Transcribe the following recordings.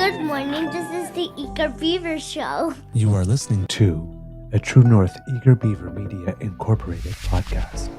Good morning. This is the Eager Beaver Show. You are listening to a True North Eager Beaver Media Incorporated podcast.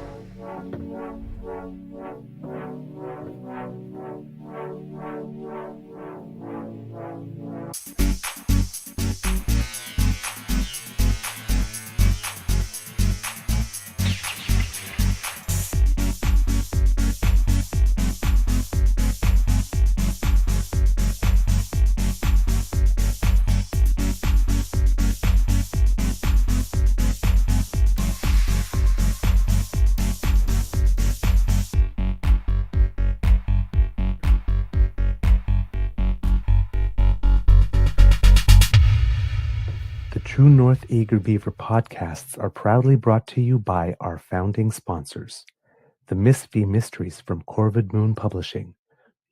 True North Eager Beaver podcasts are proudly brought to you by our founding sponsors, the Miss V Mysteries from Corvid Moon Publishing,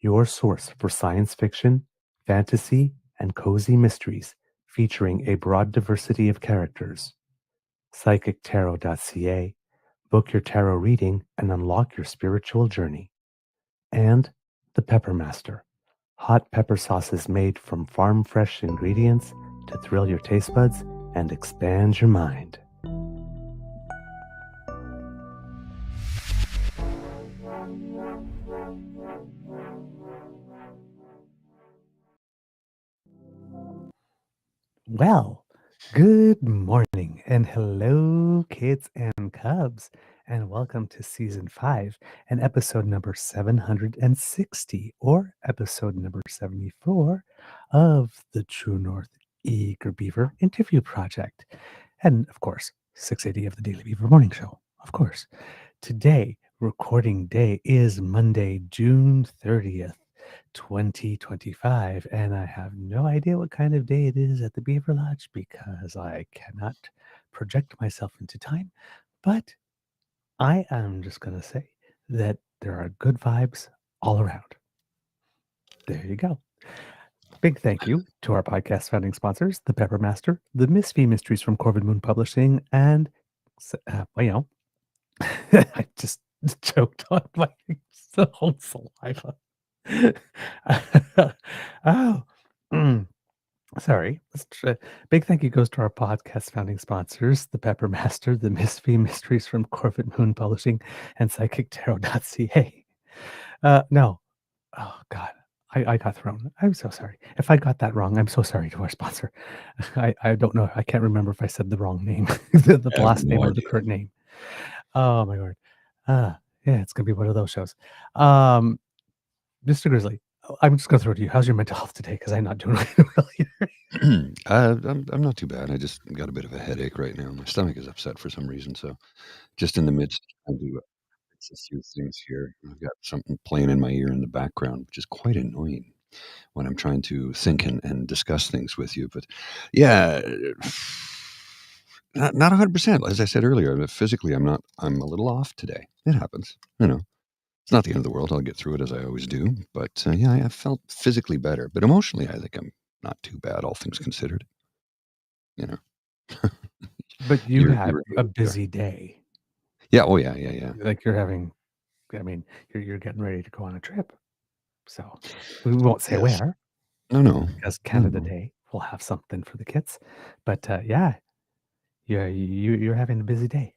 your source for science fiction, fantasy, and cozy mysteries featuring a broad diversity of characters. PsychicTarot.ca, book your tarot reading and unlock your spiritual journey. And the Pepper Master, hot pepper sauces made from farm-fresh ingredients to thrill your taste buds and expand your mind. Well, good morning and hello, kids and cubs, and welcome to Season 5 and episode number 760, or episode number 74 of the True North Eager Beaver Interview Project. And, of course, 680 of the Daily Beaver Morning Show, of course. Today, recording day is Monday, June 30th. 2025, and I have no idea what kind of day it is at the Beaver Lodge because I cannot project myself into time, but I am just going to say that there are good vibes all around. There you go. Big thank you to our podcast founding sponsors, the Pepper Master, the Miss V Mysteries from Corvid Moon Publishing, and, I just choked on my own saliva. Sorry. Big thank you goes to our podcast founding sponsors, the Pepper Master, the Miss V Mysteries from Corvid Moon Publishing, and PsychicTarot.ca. No. Oh, God. I got thrown. I'm so sorry. If I got that wrong, I'm so sorry to our sponsor. I don't know. I can't remember if I said the wrong name, the last name or the current name. Oh, my Lord. Yeah, it's going to be one of those shows. Mr. Grizzly, I'm just going to throw it to you. How's your mental health today? Because I'm not doing really well here. I'm not too bad. I just got a bit of a headache right now. My stomach is upset for some reason. So just in the midst of trying to fix a few things here. I've got something playing in my ear in the background, which is quite annoying when I'm trying to think and discuss things with you. But yeah, not 100%. As I said earlier, physically, I'm a little off today. It happens, It's not the end of the world. I'll get through it as I always do. But yeah, I felt physically better. But emotionally, I think I'm not too bad, all things considered. But you had a busy day. Yeah. Oh, yeah. Like you're getting ready to go on a trip. So we won't say where. No. Because Canada Day will have something for the kids. But yeah, you're having a busy day.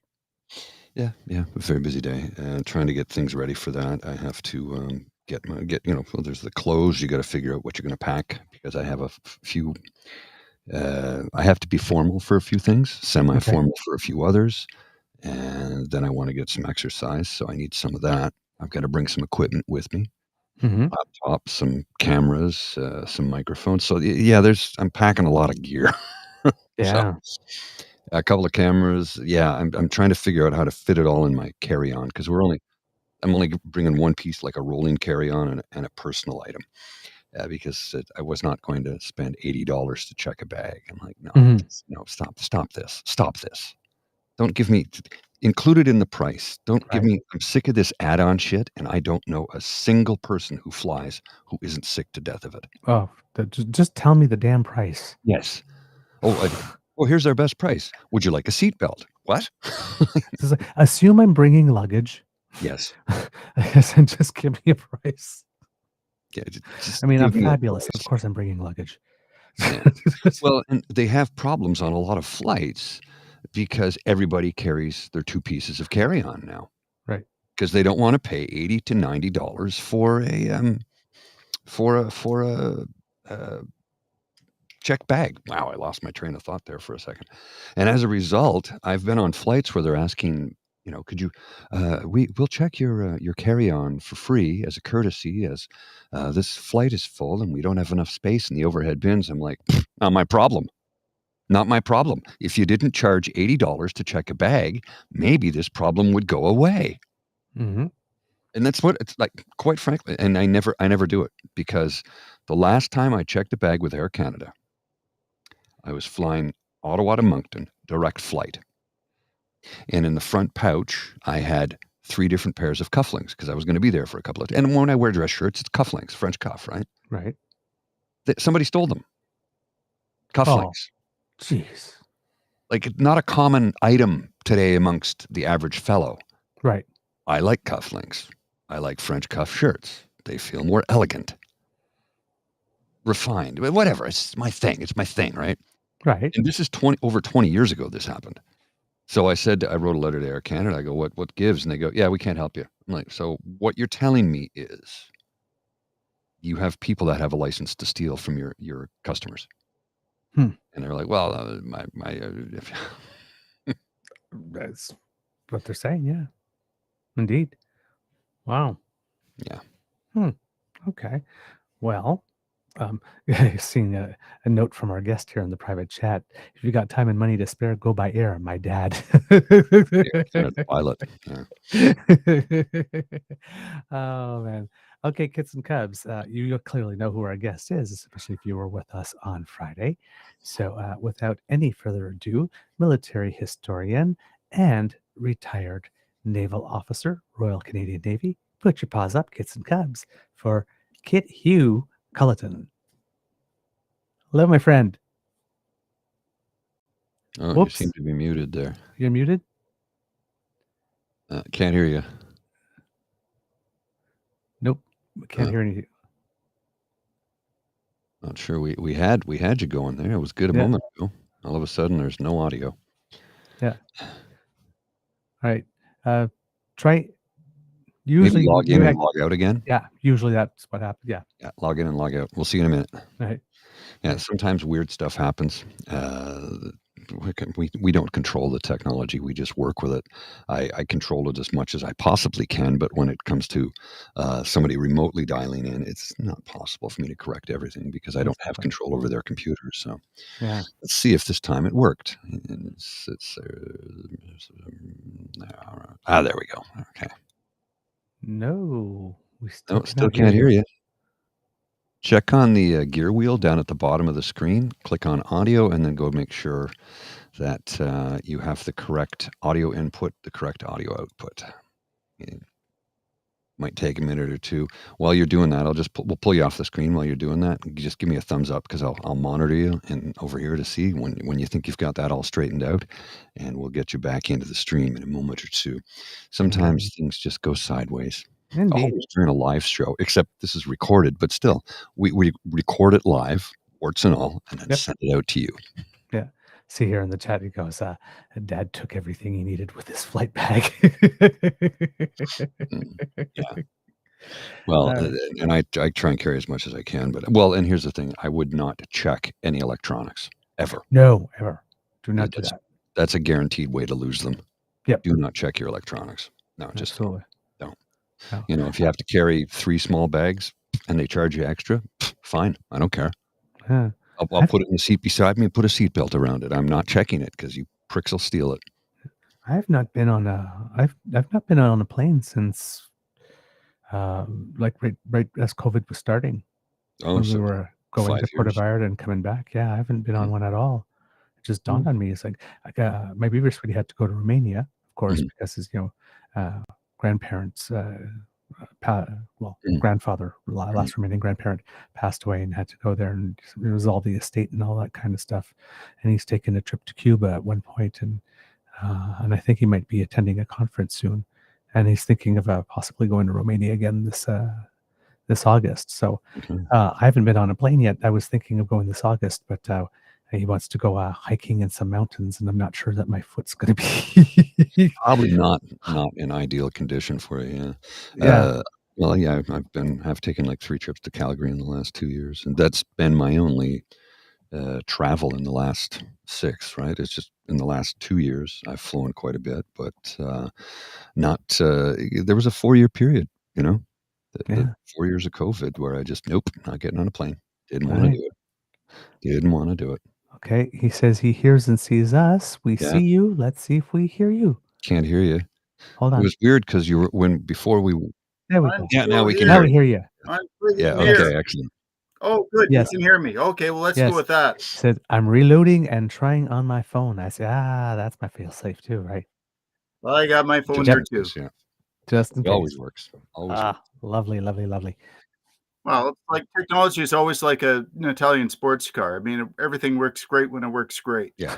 Yeah, a very busy day. Trying to get things ready for that. I have to there's the clothes. You got to figure out what you're going to pack because I have a few. I have to be formal for a few things, semi-formal for a few others, and then I want to get some exercise, so I need some of that. I've got to bring some equipment with me, laptop, some cameras, some microphones. So yeah, I'm packing a lot of gear. Yeah. So, a couple of cameras. Yeah, I'm trying to figure out how to fit it all in my carry-on because I'm only bringing one piece, like a rolling carry-on and a personal item, because I was not going to spend $80 to check a bag. I'm like, no, stop this. Don't give me include it in the price. Don't give me. I'm sick of this add-on shit, and I don't know a single person who flies who isn't sick to death of it. Oh, just tell me the damn price. Yes. Oh, here's our best price. Would you like a seatbelt? What? Assume I'm bringing luggage. Yes. And just give me a price. Yeah, just I mean, I'm give me a fabulous. Of price. course, I'm bringing luggage. Yeah. Well, and they have problems on a lot of flights because everybody carries their 2 pieces of carry-on now Right. because they don't wanna pay $80 to $90 for a check bag. Wow, I lost my train of thought there for a second. And as a result, I've been on flights where they're asking, "Could you we'll check your carry-on for free as a courtesy as, this flight is full and we don't have enough space in the overhead bins." I'm like, "Not my problem. Not my problem. If you didn't charge $80 to check a bag, maybe this problem would go away." Mm-hmm. And that's what it's like, quite frankly, and I never do it because the last time I checked a bag with Air Canada, I was flying Ottawa to Moncton, direct flight. And in the front pouch, I had 3 different pairs of cufflinks because I was gonna be there for a couple of and when I wear dress shirts, it's cufflinks, French cuff, right? Right. Somebody stole them. Oh, Cufflinks. jeez. Like, not a common item today amongst the average fellow. Right. I like cufflinks. I like French cuff shirts. They feel more elegant. Refined, whatever, it's my thing, right? Right. And this is over 20 years ago this happened. So I wrote a letter to Air Canada. I go, "What gives?" And they go, "Yeah, we can't help you." I'm like, "So what you're telling me is you have people that have a license to steal from your customers?" Hmm. And they're like, "Well, if That's what they're saying. Yeah. Indeed. Wow. yeah." Okay. Well, seeing a note from our guest here in the private chat. If you got time and money to spare, go by air. My dad. Air Canada pilot. Yeah. Oh man. Okay, kids and cubs. You clearly know who our guest is, especially if you were with us on Friday. So, without any further ado, military historian and retired naval officer, Royal Canadian Navy. Put your paws up, kids and cubs, for Kit Hugh Culliton. Hello, my friend. Oh, you Whoops. seem to be muted there. You're muted? Can't hear you. Nope. Can't hear anything. Not sure. We had you going there. It was good a Yeah. moment ago. All of a sudden, there's no audio. Yeah. All right. Try. Maybe Usually, log in and log out again. yeah. Usually, that's what happens. Yeah. Yeah, log in and log out. We'll see you in a minute. All right. Yeah, sometimes weird stuff happens. We don't control the technology. We just work with it. I control it as much as I possibly can, but when it comes to somebody remotely dialing in, it's not possible for me to correct everything because I don't have control over their computers. So Yeah. let's see if this time it worked. There we go. Okay. No, we still No, still can't hear you. Check on the gear wheel down at the bottom of the screen, click on audio, and then go make sure that you have the correct audio input, the correct audio output. It might take a minute or two. While you're doing that, we'll pull you off the screen while you're doing that. Just give me a thumbs up because I'll monitor you and over here to see when you think you've got that all straightened out, and we'll get you back into the stream in a moment or two. Sometimes things just go sideways. Indeed. Always during a live show, except this is recorded, but still, we record it live, warts and all, and then send it out to you. Yeah. See here in the chat, he goes, Dad took everything he needed with his flight bag. Yeah. Well, and I try and carry as much as I can, and here's the thing, I would not check any electronics, ever. No, ever. Do not do that. That's a guaranteed way to lose them. Yep. Do not check your electronics. No, just Absolutely. don't. No. If you have to carry 3 small bags and they charge you extra, fine, I don't care. Yeah. I'll put it in the seat beside me and put a seatbelt around it. I'm not checking it because you pricks will steal it. I've not been on a plane since like right as COVID was starting. Oh, when so we were going 5 to Port years. Vallarta and coming back. Yeah, I haven't been on one at all. It just dawned on me. It's like my Beaver Sweetie had to go to Romania, of course, because his grandparents, grandfather, last remaining grandparent, passed away and had to go there and resolve the estate and all that kind of stuff. And he's taken a trip to Cuba at one point, and I think he might be attending a conference soon. And he's thinking of possibly going to Romania again this August. So Okay. I haven't been on a plane yet. I was thinking of going this August, but he wants to go hiking in some mountains, and I'm not sure that my foot's going to be. Probably not in ideal condition for you, yeah. Yeah. Well, yeah, I've taken, like, 3 trips to Calgary in the last 2 years, and that's been my only, travel in the last 6, right? It's just in the last 2 years, I've flown quite a bit, but, not, there was a 4-year period, the Yeah. 4 years of COVID where I just, nope, not getting on a plane. Didn't All wanna right. do it. Didn't wanna do it. Okay. He says he hears and sees us. We Yeah, see you. Let's see if we hear you. can't hear you. Hold It on. was weird because you were before we There we I'm go. yeah, now still we can Now hear we here. you. hear you. I'm Yeah, freaking Yes. here. okay, excellent. Oh, good. You Yes. can hear me. Okay, well, let's go Yes. with that. He said, I'm reloading and trying on my phone. I say, that's my fail safe too, right? Well, I got my phone Just here in too. case, yeah. Just in It always case. works. Always works. Lovely, lovely, lovely. Well, it's like technology is always like an Italian sports car. I mean, everything works great when it works great. Yeah.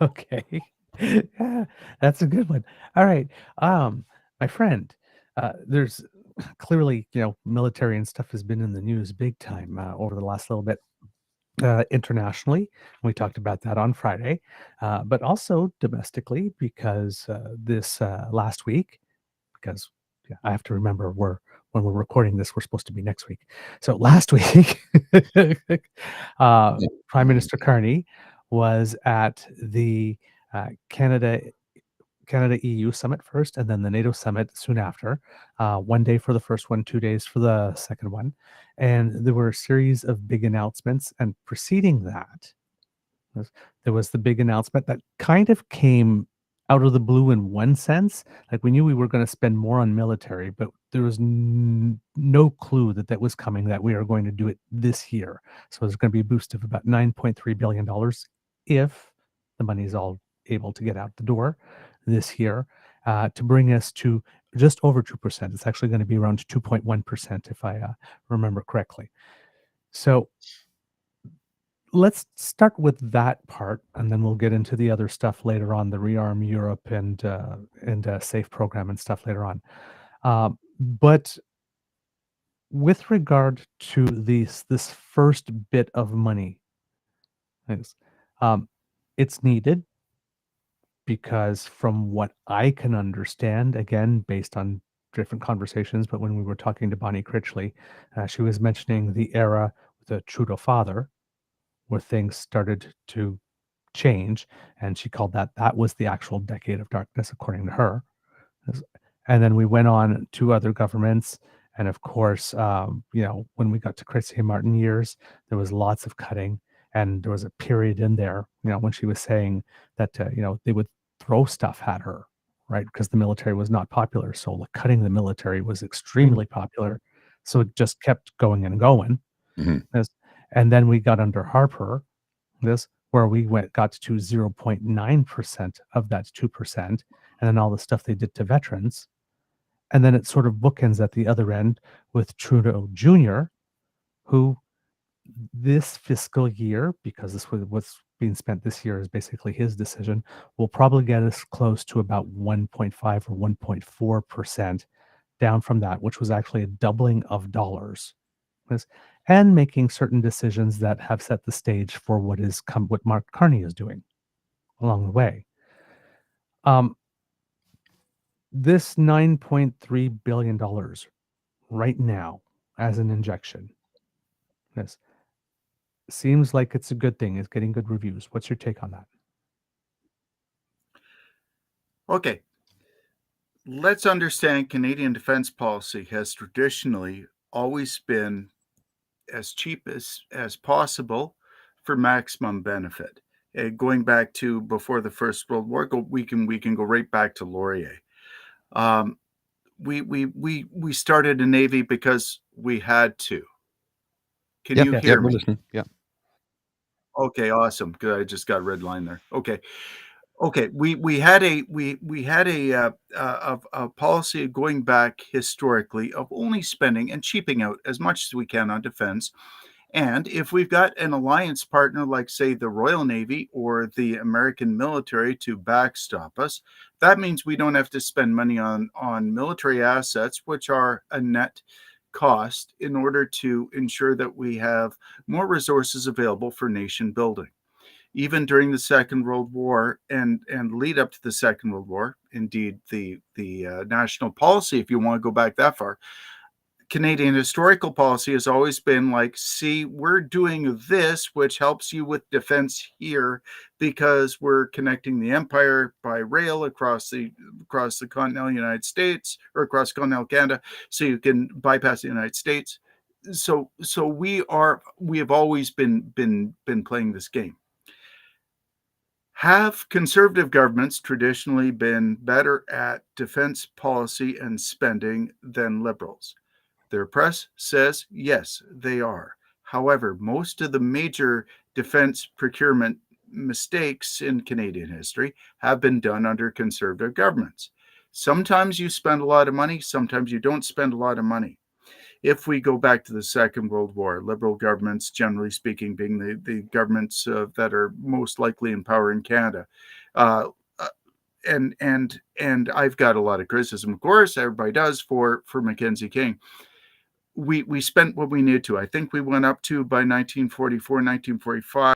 Okay. Yeah, that's a good one. All right. My friend, there's clearly, military and stuff has been in the news big time over the last little bit. Internationally, we talked about that on Friday, but also domestically because this last week, because I have to remember when we're recording this, we're supposed to be next week. So last week, Yeah. Prime Minister Carney was at the Canada EU summit first, and then the NATO summit soon after. 1 day for the first one, 2 days for the second one, and there were a series of big announcements. And preceding that, there was the big announcement that kind of came out of the blue in one sense. Like we knew we were going to spend more on military, but there was no clue that that was coming, that we are going to do it this year. So there's going to be a boost of about $9.3 billion if the money is all able to get out the door this year to bring us to just over 2%. It's actually going to be around 2.1% if I remember correctly. So let's start with that part, and then we'll get into the other stuff later on, the ReArm Europe and SAFE program and stuff later on. But with regard to this first bit of money, is, it's needed because from what I can understand, again, based on different conversations, but when we were talking to Bonnie Critchley, she was mentioning the era with the Trudeau father, where things started to change, and she called that was the actual decade of darkness, according to her. And then we went on to other governments, and of course, when we got to Christine Martin years, there was lots of cutting, and there was a period in there, when she was saying that they would throw stuff at her, right? Because the military was not popular, so like cutting the military was extremely popular, so it just kept going and going. Mhm. And then we got under Harper, where we got to 0.9% of that 2%, and then all the stuff they did to veterans. And then it sort of bookends at the other end with Trudeau Jr., who this fiscal year, because this was what's being spent this year is basically his decision, will probably get us close to about 1.5 or 1.4% down from that, which was actually a doubling of dollars. And making certain decisions that have set the stage for what Mark Carney is doing along the way. This $9.3 billion right now as an injection, this seems like it's a good thing. It's getting good reviews. What's your take on that? Okay. Let's understand Canadian defense policy has traditionally always been as cheap as possible for maximum benefit. Going back to before the First World War, we can go right back to Laurier. We started a Navy because we had to. Can you Yeah, hear we're me? listening. Yeah. Okay, awesome. Good. I just got a red line there. Okay. We had a policy going back historically of only spending and cheaping out as much as we can on defense, And if we've got an alliance partner like, say, the Royal Navy or the American military to backstop us, that means we don't have to spend money on military assets, which are a net cost, in order to ensure that we have more resources available for nation building. Even during the Second World War and lead up to the Second World War, indeed the national policy, if you want to go back that far, Canadian historical policy has always been like, see, we're doing this, which helps you with defense here, because we're connecting the empire by rail across the continental United States, or across continental Canada, so you can bypass the United States. So we have always been playing this game. Have conservative governments traditionally been better at defense policy and spending than liberals? Their press says yes, they are. However, most of the major defense procurement mistakes in Canadian history have been done under conservative governments. Sometimes you spend a lot of money, sometimes you don't spend a lot of money. If we go back to the Second World War, liberal governments, generally speaking, being the governments that are most likely in power in Canada, and I've got a lot of criticism, of course, everybody does, for Mackenzie King. We spent what we needed to. I think we went up to, by 1944, 1945,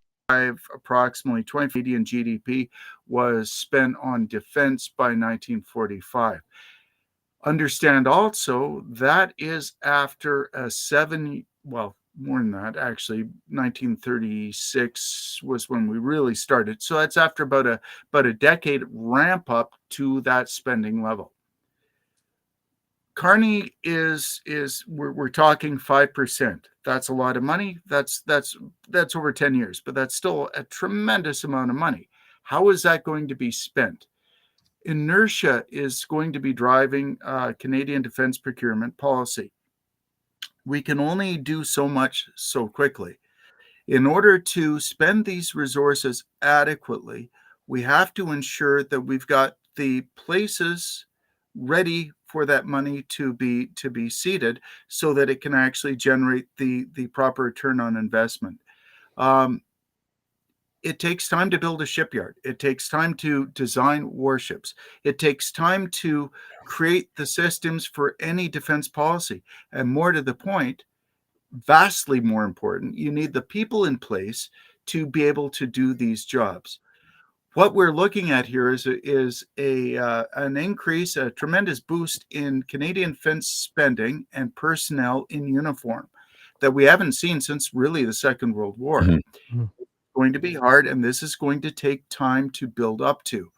approximately 20% Canadian GDP was spent on defense by 1945. Understand also that is after more than that, actually. 1936 was when we really started. So that's after about a decade ramp up to that spending level. Carney we're talking 5%. That's a lot of money. That's over 10 years, but that's still a tremendous amount of money. How is that going to be spent? Inertia is going to be driving Canadian defense procurement policy. We can only do so much so quickly. In order to spend these resources adequately, we have to ensure that we've got the places ready for that money to be seeded, so that it can actually generate the proper return on investment. It takes time to build a shipyard. It takes time to design warships. It takes time to create the systems for any defense policy. And more to the point, vastly more important, you need the people in place to be able to do these jobs. What we're looking at here is an increase, a tremendous boost in Canadian defense spending and personnel in uniform that we haven't seen since really the Second World War. Mm-hmm. It's going to be hard, and this is going to take time to build up to.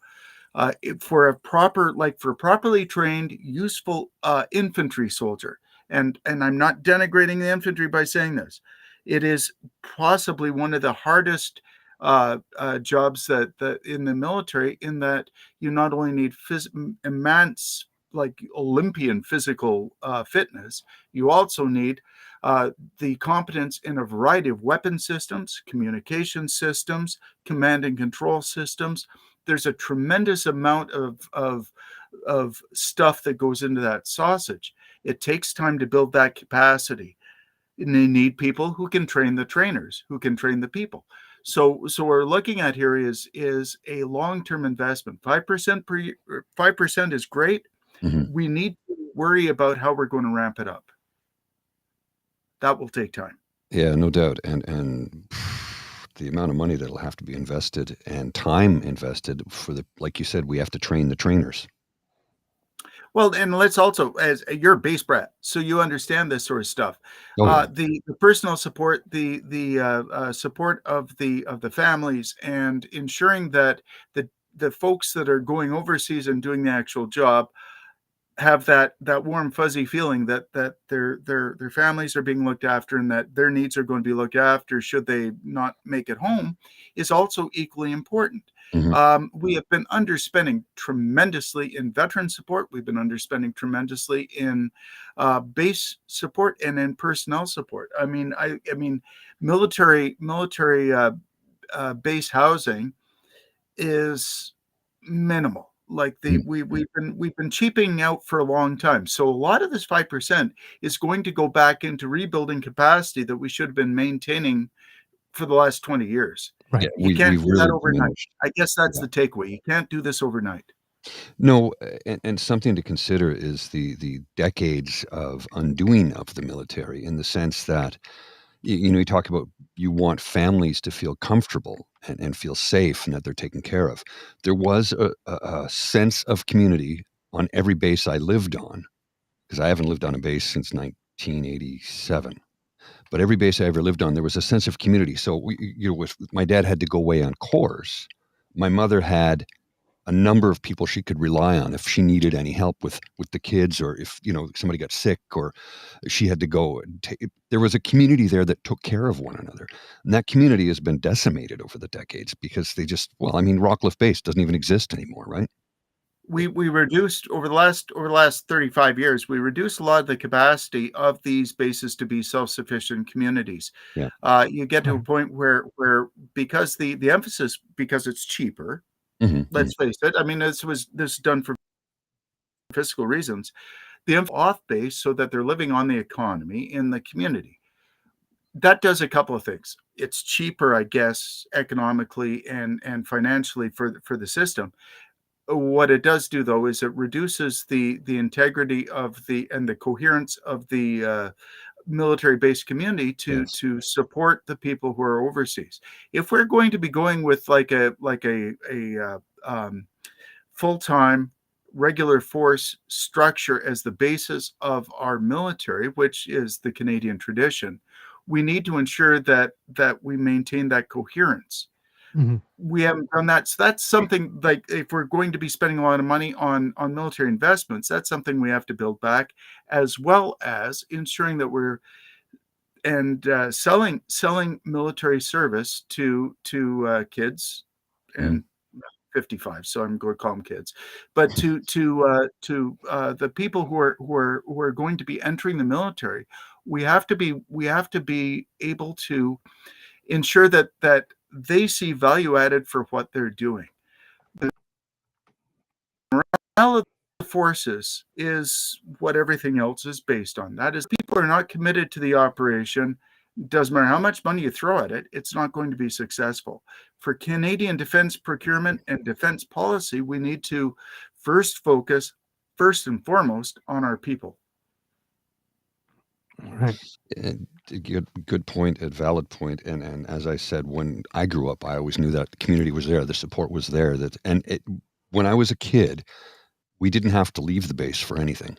For a properly trained, useful infantry soldier, and I'm not denigrating the infantry by saying this, it is possibly one of the hardest jobs that in the military, in that you not only need immense, like Olympian physical fitness, you also need the competence in a variety of weapon systems, communication systems, command and control systems. There's a tremendous amount of stuff that goes into that sausage. It takes time to build that capacity. And they need people who can train the trainers, who can train the people. So what we're looking at here is a long-term investment. 5% per year, 5% is great. Mm-hmm. We need to worry about how we're going to ramp it up. That will take time. Yeah, no doubt. And the amount of money that'll have to be invested and time invested like you said, we have to train the trainers. Well, and let's also, as you're a base brat, so you understand this sort of stuff. Oh, yeah. The personal support, the support of the families, and ensuring that the folks that are going overseas and doing the actual job have that warm fuzzy feeling that their families are being looked after, and that their needs are going to be looked after should they not make it home, is also equally important. Mm-hmm. We have been underspending tremendously in veteran support. We've been underspending tremendously in base support and in personnel support. I mean, military base housing is minimal. Like we've been cheaping out for a long time. So a lot of this 5% is going to go back into rebuilding capacity that we should have been maintaining for the last 20 years. Right. Yeah, You can't we've do that really overnight. diminished. I guess that's Yeah. the takeaway. You can't do this overnight. No, and something to consider is the decades of undoing of the military in the sense that you talk about you want families to feel comfortable and feel safe and that they're taken care of. There was a sense of community on every base I lived on because I haven't lived on a base since 1987. But every base I ever lived on, there was a sense of community. So with my dad had to go away on course. My mother had a number of people she could rely on if she needed any help with the kids, or if somebody got sick, or she had to go. There was a community there that took care of one another, and that community has been decimated over the decades because they just Rockcliffe Base doesn't even exist anymore, right? We reduced over the last 35 years, we reduced a lot of the capacity of these bases to be self-sufficient communities. Yeah. You get to a point where because the emphasis, because it's cheaper, let's face it. I mean, this is done for fiscal reasons. The emphasis off base so that they're living on the economy in the community. That does a couple of things. It's cheaper, I guess, economically and financially for the system. What it does do, though, is it reduces the integrity of the coherence of the military-based community to support the people who are overseas. If we're going to be going with like a full-time regular force structure as the basis of our military, which is the Canadian tradition, we need to ensure that we maintain that coherence. We haven't done that. So that's something, like, if we're going to be spending a lot of money on military investments, that's something we have to build back, as well as ensuring that we're selling military service to kids and 55. So I'm going to call them kids, but to the people who are going to be entering the military, we have to be able to ensure that they see value added for what they're doing. The morale of the forces is what everything else is based on. That is, people are not committed to the operation. Doesn't matter how much money you throw at it, it's not going to be successful. For Canadian defense procurement and defense policy, we need to focus first and foremost on our people. Right. Good point, a valid point. And as I said, when I grew up, I always knew that the community was there, the support was there. When I was a kid, we didn't have to leave the base for anything.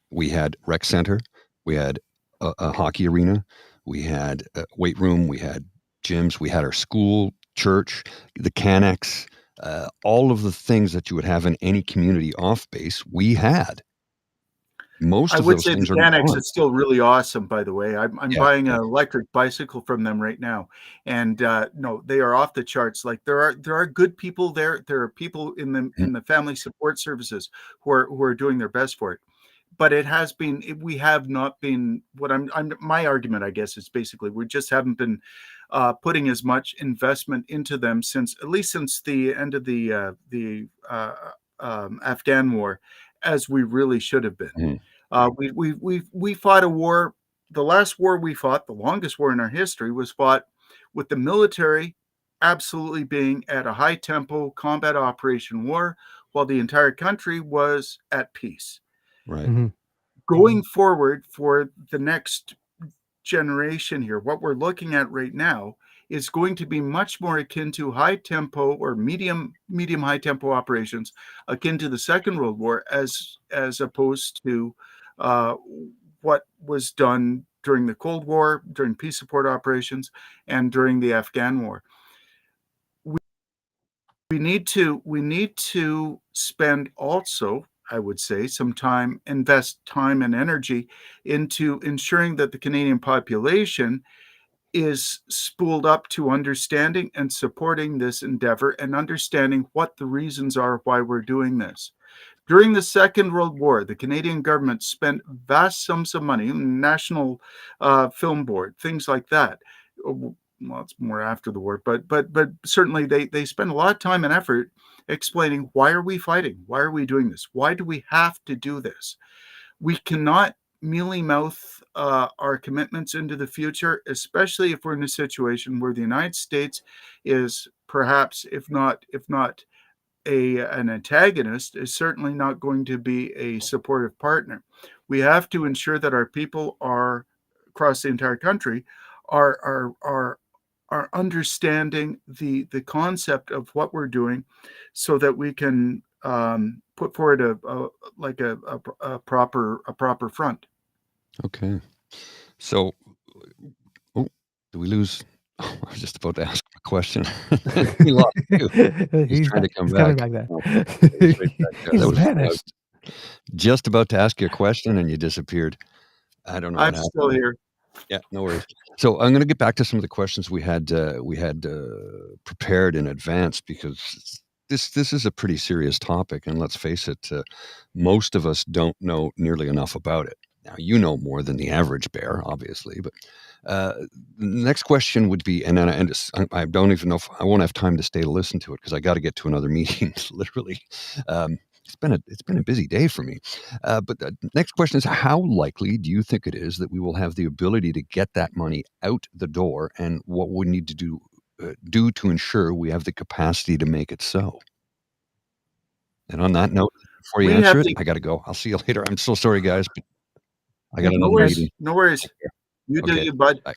We had rec center, we had a hockey arena, we had a weight room, we had gyms, we had our school, church, the Canex, all of the things that you would have in any community off base, we had. Most of those things are gone. The Canex is still really awesome, by the way. I'm buying an electric bicycle from them right now, and no, they are off the charts. Like, there are good people there. There are people in the family support services who are doing their best for it. But we have not been. My argument, I guess, is basically we just haven't been putting as much investment into them since the end of the Afghan war as we really should have been. We fought a war. The last war we fought, the longest war in our history, was fought with the military absolutely being at a high tempo combat operation war, while the entire country was at peace. Right. Going forward for the next generation here, what we're looking at right now is going to be much more akin to high tempo or medium high tempo operations, akin to the Second World War, as opposed to what was done during the Cold War, during peace support operations, and during the Afghan war. We need to spend also, I would say, invest time and energy into ensuring that the Canadian population is spooled up to understanding and supporting this endeavor and understanding what the reasons are why we're doing this. During the Second World War, the Canadian government spent vast sums of money, National Film Board, things like that. Well, it's more after the war, but certainly they spent a lot of time and effort explaining, why are we fighting? Why are we doing this? Why do we have to do this? We cannot mealy mouth our commitments into the future, especially if we're in a situation where the United States is perhaps, if not an antagonist, is certainly not going to be a supportive partner. We have to ensure that our people are across the entire country are understanding the concept of what we're doing, so that we can put forward a proper front. Okay. So, oh, did we lose? Oh, I was just about to ask a question. We lost you. He's trying to come He's back. coming back No, there. he's right back there. He's I was vanished. just about to ask you a question and you disappeared. I don't know what I'm happened. still here. Yeah, no worries. So I'm going to get back to some of the questions we had prepared in advance, because this is a pretty serious topic, and let's face it, most of us don't know nearly enough about it. Now, you know more than the average bear, obviously, but the next question would be, and I don't even know if I won't have time to stay to listen to it, because I got to get to another meeting, literally. It's been a busy day for me. But the next question is, how likely do you think it is that we will have the ability to get that money out the door, and what we need to do to ensure we have the capacity to make it so? And on that note, before you answer it, I got to go. I'll see you later. I'm so sorry, guys, but I got another meeting. No worries. You do Okay, you, bud. bye.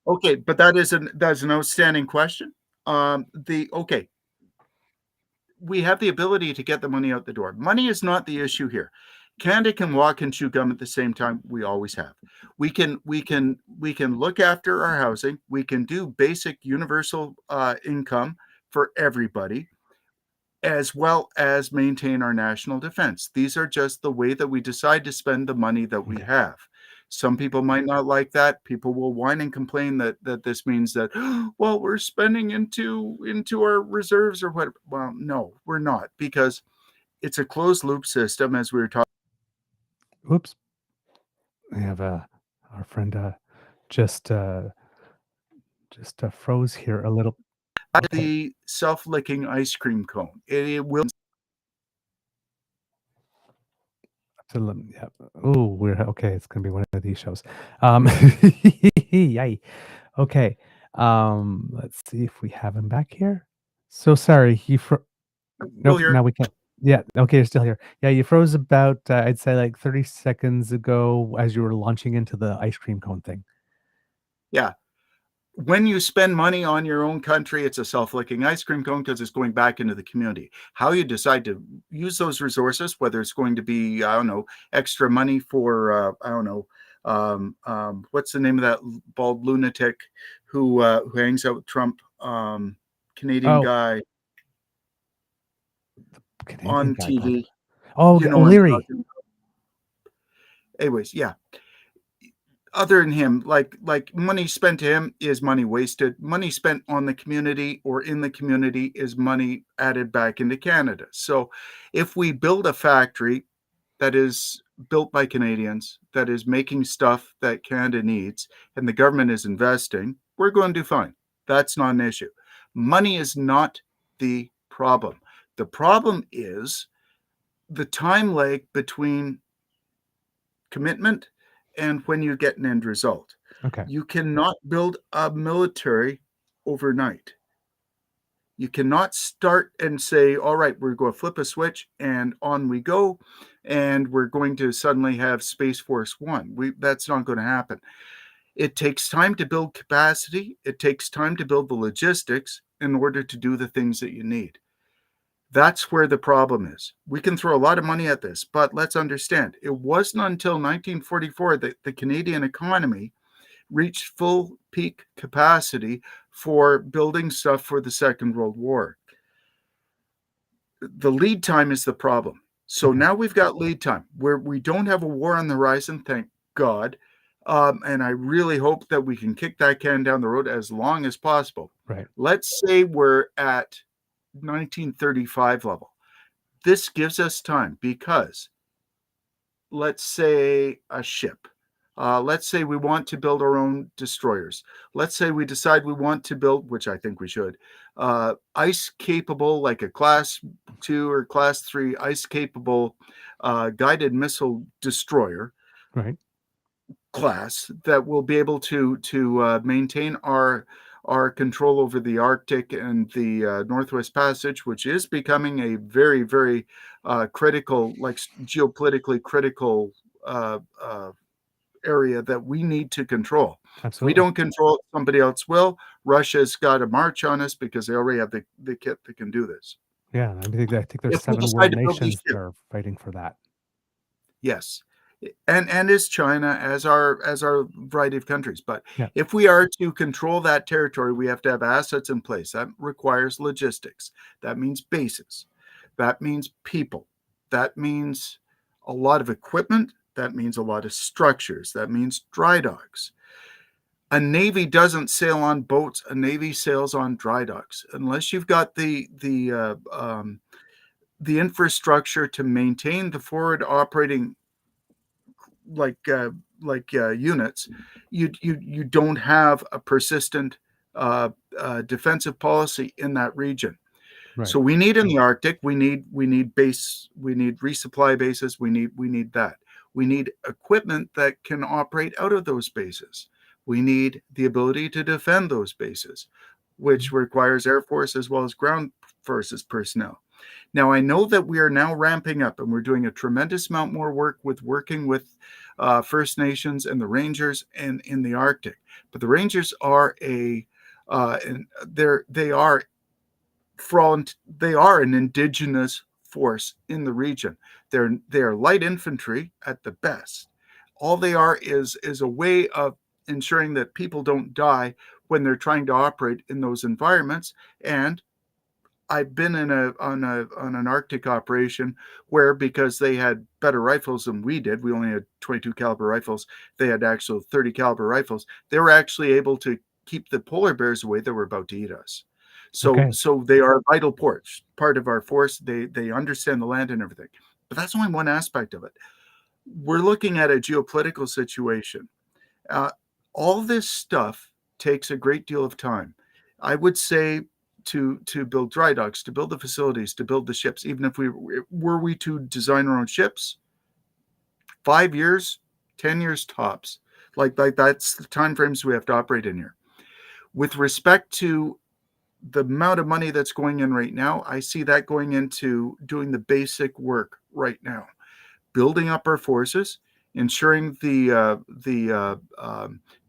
Okay, but that's an outstanding question. We have the ability to get the money out the door. Money is not the issue here. Canada can walk and chew gum at the same time. We always have. We can look after our housing. We can do basic universal income for everybody, as well as maintain our national defense. These are just the way that we decide to spend the money that we have. Some people might not like that. People will whine and complain that this means that, well, we're spending into our reserves or what. Well, no, we're not, because it's a closed loop system, as we were talking. Whoops. We have our friend just froze here a little. The self-licking ice cream cone. It will. Yeah. Oh, we're okay. It's gonna be one of these shows. Yay. Okay. Let's see if we have him back here. So sorry, nope. Here. Now we can't. Yeah. Okay, you're still here. Yeah, you froze about I'd say like 30 seconds ago as you were launching into the ice cream cone thing. Yeah. When you spend money on your own country, it's a self-licking ice cream cone, because it's going back into the community. How you decide to use those resources, whether it's going to be, I don't know, extra money for, I don't know, what's the name of that bald lunatic who hangs out with Trump, Canadian guy on TV. Oh, you know O'Leary. Anyways, yeah. Other than him, like money spent to him is money wasted. Money spent on the community or in the community is money added back into Canada. So if we build a factory that is built by Canadians, that is making stuff that Canada needs, and the government is investing, we're going to do fine. That's not an issue. Money is not the problem. The problem is the time lag between commitment and when you get an end result. Okay. You cannot build a military overnight. You cannot start and say, all right, we're going to flip a switch and on we go, and we're going to suddenly have Space Force One. That's not going to happen. It takes time to build capacity. It takes time to build the logistics in order to do the things that you need. That's where the problem is. We can throw a lot of money at this, but let's understand, it wasn't until 1944 that the Canadian economy reached full peak capacity for building stuff for the Second World War. The lead time is the problem. So now we've got lead time where we don't have a war on the horizon, thank God. And I really hope that we can kick that can down the road as long as possible. Right. Let's say we're at 1935 level. This gives us time, because let's say a ship, Let's say we want to build our own destroyers. Let's say we decide we want to build, which I think we should, ice capable, like a class 2 or class 3 ice capable guided missile destroyer Right. class that will be able to maintain our control over the Arctic and the Northwest Passage, which is becoming a very, very critical, like geopolitically critical area that we need to control. Absolutely. We don't control it, somebody else will. Russia's got a march on us because they already have the kit that can do this. Yeah, I think there's If we 7 decide world to build these nations that are fighting for that. Yes. And is China, as our variety of countries. But Yeah. if we are to control that territory, we have to have assets in place. That requires logistics. That means bases. That means people. That means a lot of equipment. That means a lot of structures. That means dry docks. A Navy doesn't sail on boats. A Navy sails on dry docks. Unless you've got the infrastructure to maintain the forward operating units, you don't have a persistent defensive policy in that region. Right. So we need in the Arctic, we need resupply bases, we need that. We need equipment that can operate out of those bases. We need the ability to defend those bases, which requires Air Force as well as ground forces personnel. Now, I know that we are now ramping up and we're doing a tremendous amount more work working with First Nations and the Rangers in the Arctic. But the Rangers are they are an indigenous force in the region. They are light infantry at the best. All they are is a way of ensuring that people don't die when they're trying to operate in those environments. And I've been on an Arctic operation where, because they had better rifles than we did, we only had 22 caliber rifles. They had actual 30 caliber rifles. They were actually able to keep the polar bears away that were about to eat us. So they are a vital part of our force. They understand the land and everything. But that's only one aspect of it. We're looking at a geopolitical situation. All this stuff takes a great deal of time. I would say to build dry docks, to build the facilities, to build the ships, even if we were to design our own ships, 5 years, 10 years tops. Like that's the time frames we have to operate in here. With respect to the amount of money that's going in right now, I see that going into doing the basic work right now, building up our forces, ensuring the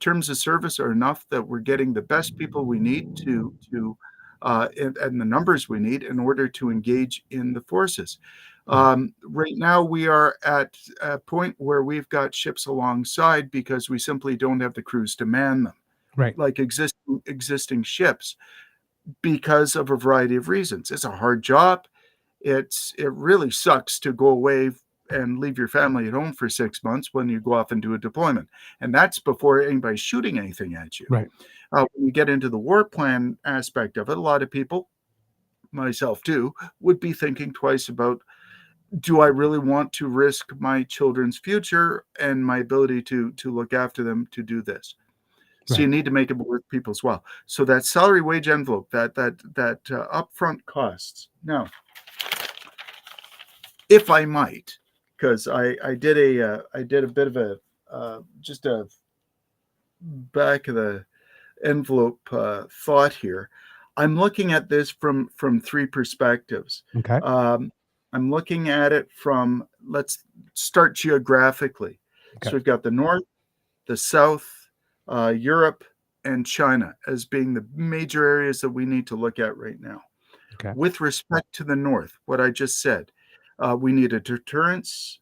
terms of service are enough that we're getting the best people we need and the numbers we need in order to engage in the forces. Right now, we are at a point where we've got ships alongside because we simply don't have the crews to man them, right, like existing ships, because of a variety of reasons. It's a hard job. It really sucks to go away and leave your family at home for 6 months when you go off and do a deployment. And that's before anybody's shooting anything at you. right. When you get into the war plan aspect of it, a lot of people, myself too, would be thinking twice about, do I really want to risk my children's future and my ability to look after them to do this? So you need to make it worth people as well. So that salary wage envelope, that upfront costs. Now, if I might, because I did a bit of a just a back of the envelope thought here. I'm looking at this from 3 perspectives. Okay. I'm looking at it from, let's start geographically. Okay. So we've got the North, the South, Europe, and China as being the major areas that we need to look at right now. Okay. With respect to the North, what I just said, we need a deterrence.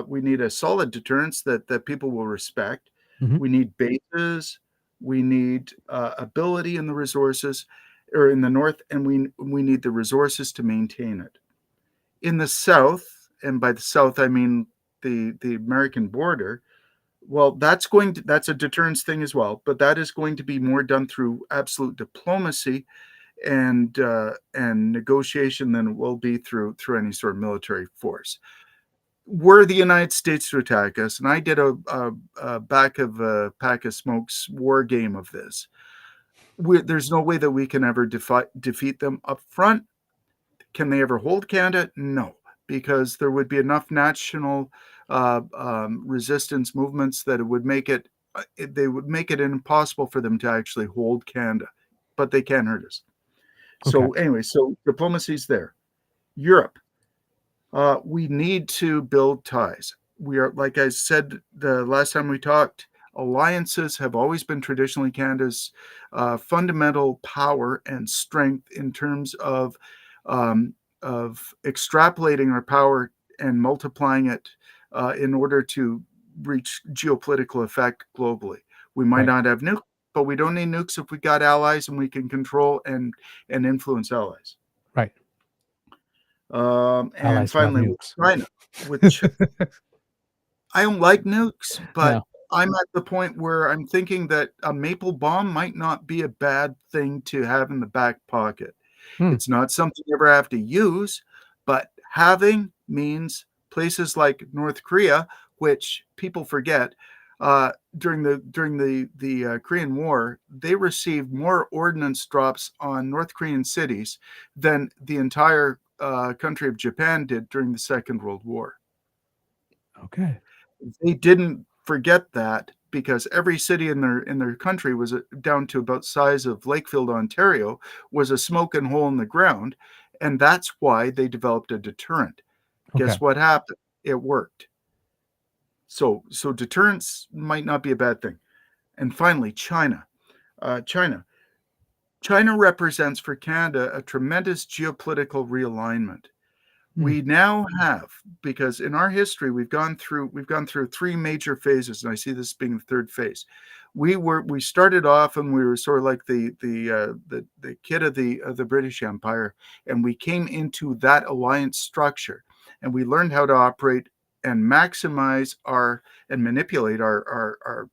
We need a solid deterrence that people will respect. Mm-hmm. We need bases. We need ability in the resources, or in the North, and we need the resources to maintain it. In the South, and by the South I mean the American border, well, that's a deterrence thing as well, but that is going to be more done through absolute diplomacy and negotiation than it will be through any sort of military force. were the United States to attack us, and I did a back of a pack of smokes war game of this, there's no way that we can ever defeat them up front. Can they ever hold Canada? No, because there would be enough national resistance movements that it would make it they would make it impossible for them to actually hold Canada, but they can hurt us. So anyway, so diplomacy's there. Europe, we need to build ties. We are, like I said the last time we talked, alliances have always been traditionally Canada's fundamental power and strength in terms of extrapolating our power and multiplying it in order to reach geopolitical effect globally. We might not have nukes, but we don't need nukes if we got allies and we can control and influence allies. Right. And Allies finally, with China, I don't like nukes, but I'm at the point where I'm thinking that a maple bomb might not be a bad thing to have in the back pocket. It's not something you ever have to use, but having means places like North Korea, which people forget, during the Korean War, they received more ordnance drops on North Korean cities than the entire country of Japan did during the Second World War. Okay. They didn't forget that because every city in their country was down to about the size of Lakefield, Ontario, was a smoking hole in the ground, and that's why they developed a deterrent. Guess what happened? It worked. So deterrence might not be a bad thing. And finally, China. China represents for Canada a tremendous geopolitical realignment. We now have, because in our history we've gone through three major phases, and I see this being the third phase. We started off and we were sort of like the kid of the British Empire, and we came into that alliance structure, and we learned how to operate and maximize and manipulate our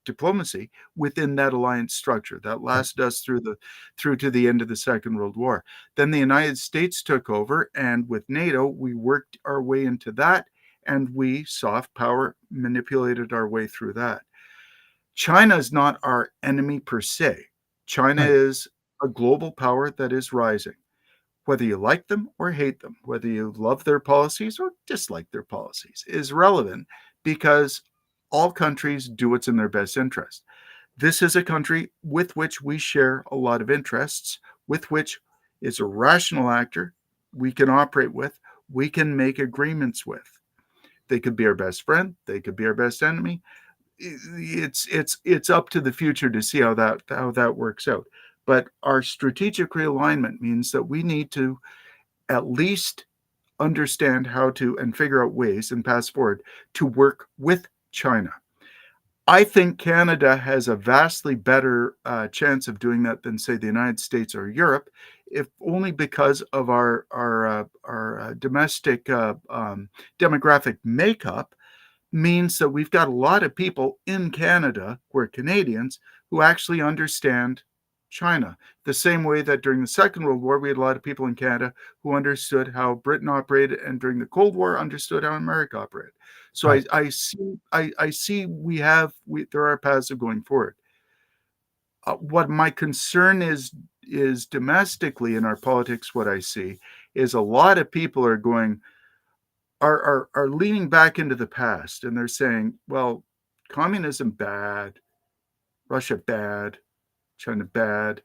diplomacy within that alliance structure. That lasted us through to the end of the Second World War. Then the United States took over, and with NATO, we worked our way into that, and we soft power manipulated our way through that. China is not our enemy per se. China is a global power that is rising. Whether you like them or hate them, whether you love their policies or dislike their policies, is relevant because all countries do what's in their best interest. This is a country with which we share a lot of interests, with which is a rational actor we can operate with, we can make agreements with. They could be our best friend, they could be our best enemy. It's up to the future to see how that works out. But our strategic realignment means that we need to at least understand how to and figure out ways and pass forward to work with China. I think Canada has a vastly better chance of doing that than, say, the United States or Europe, if only because of our domestic demographic makeup means that we've got a lot of people in Canada who are Canadians who actually understand China, the same way that during the Second World War, we had a lot of people in Canada who understood how Britain operated, and during the Cold War, understood how America operated. So I see there are paths of going forward. What my concern is domestically in our politics, what I see is a lot of people are leaning back into the past, and they're saying, well, communism bad, Russia bad, China bad,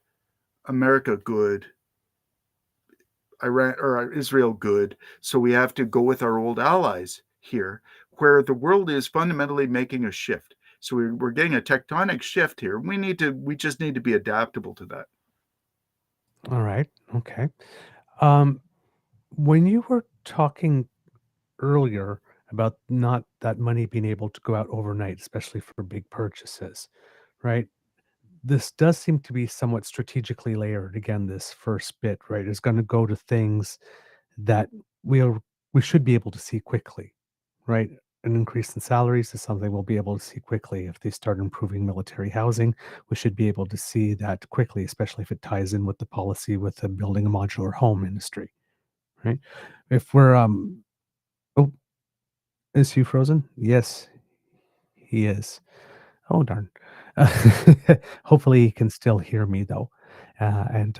America good, Iran or Israel good. So we have to go with our old allies here, where the world is fundamentally making a shift. So we're getting a tectonic shift here. We just need to be adaptable to that. All right. Okay. When you were talking earlier about not that money being able to go out overnight, especially for big purchases, right? This does seem to be somewhat strategically layered. Again, this first bit, right, is going to go to things that we should be able to see quickly, right? An increase in salaries is something we'll be able to see quickly. If they start improving military housing, we should be able to see that quickly, especially if it ties in with the policy with the building a modular home industry, right? If we're Is Hugh frozen? Yes, he is. Oh, darn. Hopefully, he can still hear me, though. And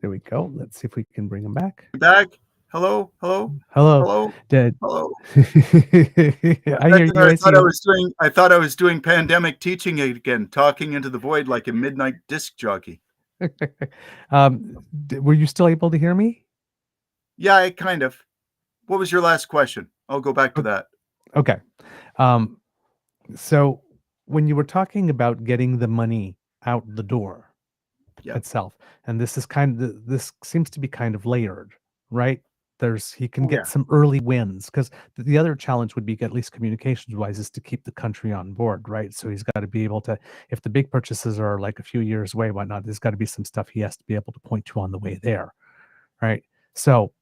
there we go. Let's see if we can bring him back. Back. Hello, hello, Hello. hello, Did hello. I hear you? I see you. I thought I was doing pandemic teaching again, talking into the void like a midnight disc jockey. Were you still able to hear me? Yeah, I kind of. What was your last question? I'll go back to that. Okay. So when you were talking about getting the money out the door Yeah. itself, and this seems to be kind of layered, right? He can Oh, get yeah. some early wins because the other challenge would be, at least communications wise, is to keep the country on board, right? So he's got to be able to, if the big purchases are like a few years away, whatnot, there's got to be some stuff he has to be able to point to on the way there, right? So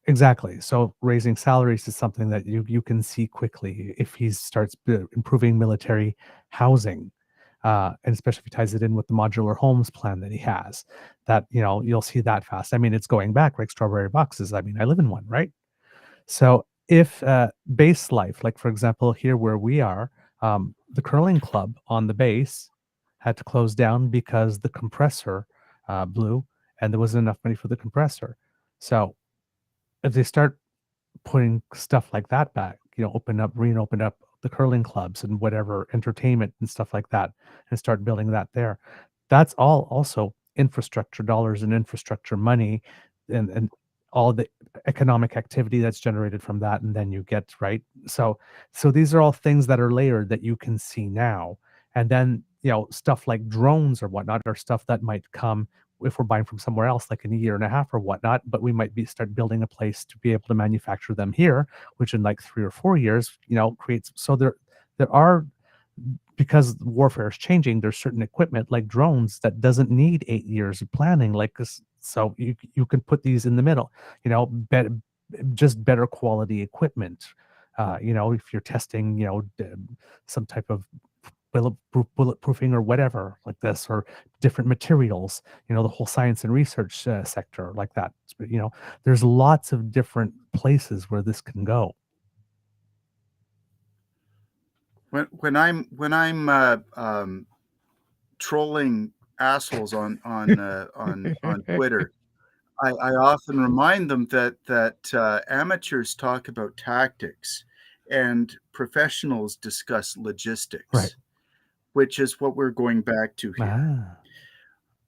exactly. So raising salaries is something that you can see quickly if he starts improving military housing, and especially if he ties it in with the modular homes plan that he has. That you'll see that fast. I mean, it's going back like strawberry boxes. I mean, I live in one, right? So if base life, like for example here where we are, the curling club on the base had to close down because the compressor blew, and there wasn't enough money for the compressor. So if they start putting stuff like that back, reopen up the curling clubs and whatever entertainment and stuff like that, and start building that there. That's all also infrastructure dollars and infrastructure money, and all the economic activity that's generated from that, and then you get right. So these are all things that are layered that you can see now, and then stuff like drones or whatnot are stuff that might come if we're buying from somewhere else, like in a year and a half or whatnot, but we might start building a place to be able to manufacture them here, which in like 3 or 4 years, creates. So there are, because warfare is changing, there's certain equipment like drones that doesn't need 8 years of planning, like this. So you can put these in the middle, just better quality equipment. If you're testing, some type of bulletproofing or whatever like this, or different materials, the whole science and research sector like that. There's lots of different places where this can go. When I'm trolling assholes on Twitter, I often remind them that amateurs talk about tactics and professionals discuss logistics, Right. which is what we're going back to here. Ah,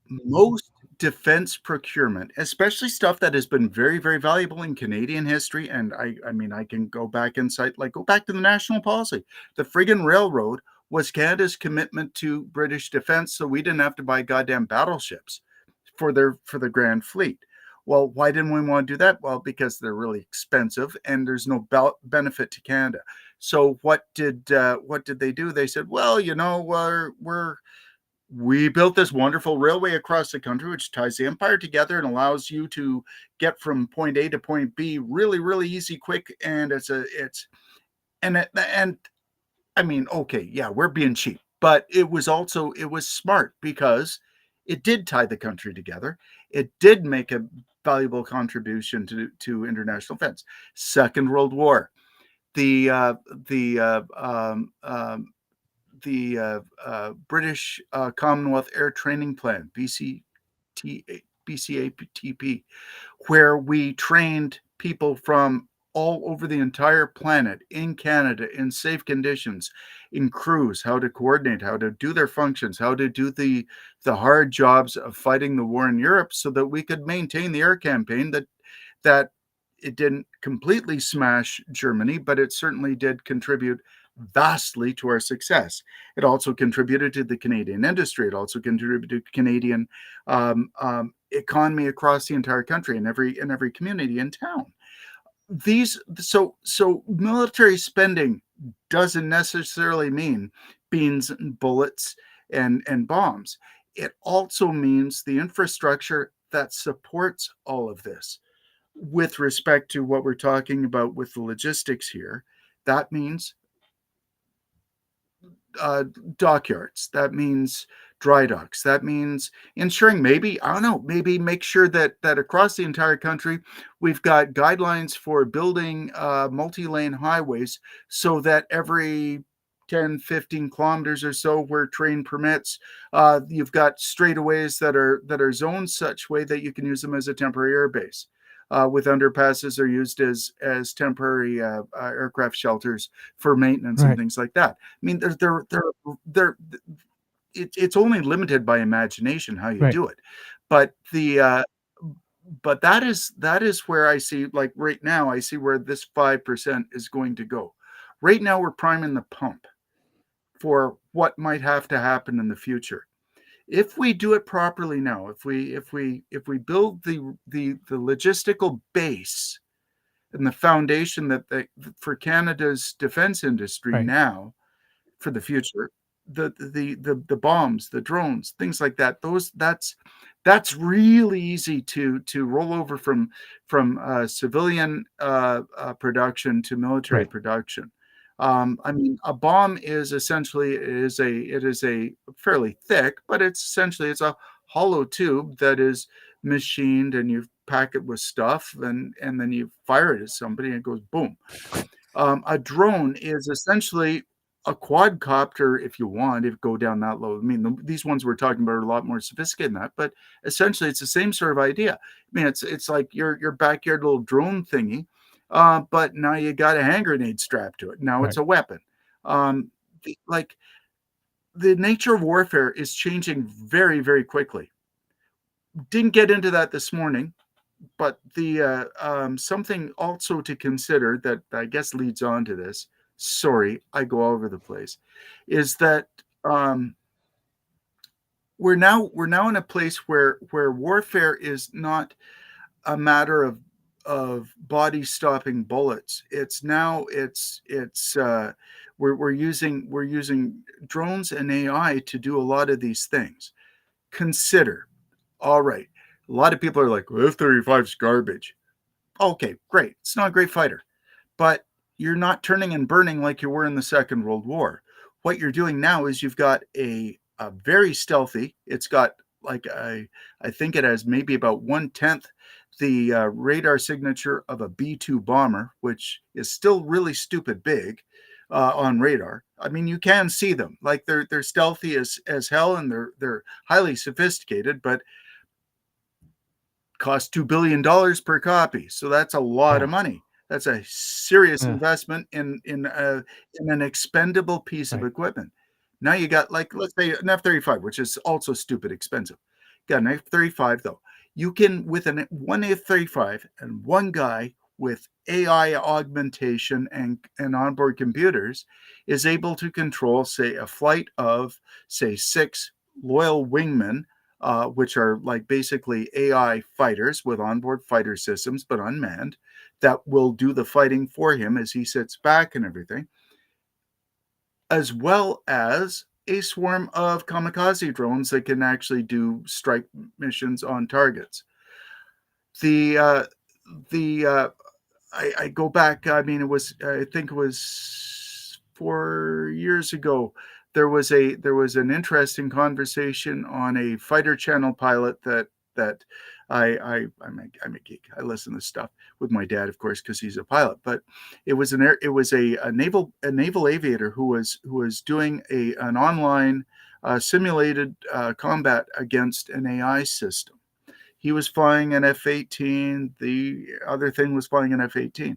Most defense procurement, especially stuff that has been very, very valuable in Canadian history, and I mean, I can go back to the national policy. The friggin' railroad was Canada's commitment to British defense, so we didn't have to buy goddamn battleships for the Grand Fleet. Well, why didn't we want to do that? Well, because they're really expensive and there's no benefit to Canada. So what did they do? They said, well, we built this wonderful railway across the country, which ties the empire together and allows you to get from point A to point B really, really easy, quick. And and I mean, okay, yeah, we're being cheap, but it was smart because it did tie the country together. It did make a valuable contribution to international defense. Second World War, the British Commonwealth Air Training Plan, BCATP, where we trained people from all over the entire planet in Canada in safe conditions, in crews, how to coordinate, how to do their functions, how to do the hard jobs of fighting the war in Europe, so that we could maintain the air campaign that it didn't completely smash Germany, but it certainly did contribute vastly to our success. It also contributed to the Canadian industry. It also contributed to Canadian economy across the entire country, in every community in town. So military spending doesn't necessarily mean beans and bullets and bombs. It also means the infrastructure that supports all of this. With respect to what we're talking about with the logistics here, that means dockyards. That means dry docks. That means ensuring maybe make sure that across the entire country we've got guidelines for building multi-lane highways, so that every 10, 15 kilometers or so where terrain permits, you've got straightaways that are zoned such way that you can use them as a temporary air base. With underpasses are used as temporary aircraft shelters for maintenance and things like that. I mean, it's only limited by imagination how you do it, but that is where I see, like right now, I see where this 5% is going to go. Right now, we're priming the pump for what might have to happen in the future. If we do it properly now, if we build the logistical base and the foundation that for Canada's defense industry now for the future, the bombs, the drones, things like that, that's really easy to roll over from civilian production to military production. I mean, a bomb is essentially it is a fairly thick, but it's a hollow tube that is machined, and you pack it with stuff, and then you fire it at somebody, and it goes boom. A drone is essentially a quadcopter, if you want to go down that low. I mean, these ones we're talking about are a lot more sophisticated than that, but essentially it's the same sort of idea. I mean, it's like your backyard little drone thingy, but now you got a hand grenade strapped to it. Now it's a weapon. Like the nature of warfare is changing very, very quickly. Didn't get into that this morning, but the something also to consider that I guess leads on to this. Sorry, I go all over the place. Is that we're now in a place where warfare is not a matter of body stopping bullets. It's now we're using drones and AI to do a lot of these things. Consider, all right, a lot of people are like, well, F-35 is garbage. Okay, great. It's not a great fighter, but you're not turning and burning like you were in the Second World War. What you're doing now is you've got a very stealthy. It's got like I think it has maybe about 1/10 the radar signature of a B-2 bomber, which is still really stupid big on radar. I mean, you can see them, like they're stealthy as hell, and they're highly sophisticated, but cost $2 billion per copy, so that's a lot of money. That's a serious investment in an expendable piece of equipment. Now you got, like, let's say an F-35, which is also stupid expensive. Got an F-35 though. You can, with one F-35 and one guy with AI augmentation and onboard computers, is able to control, say, a flight of, say, 6 loyal wingmen, which are like basically AI fighters with onboard fighter systems, but unmanned, that will do the fighting for him as he sits back and everything, as well as a swarm of kamikaze drones that can actually do strike missions on targets. I go back, I mean, I think it was 4 years ago, there was an interesting conversation on a fighter channel pilot that I'm a geek. I listen to stuff with my dad, of course, because he's a pilot. But it was a naval aviator who was doing an online simulated combat against an AI system. He was flying an F-18. The other thing was flying an F-18,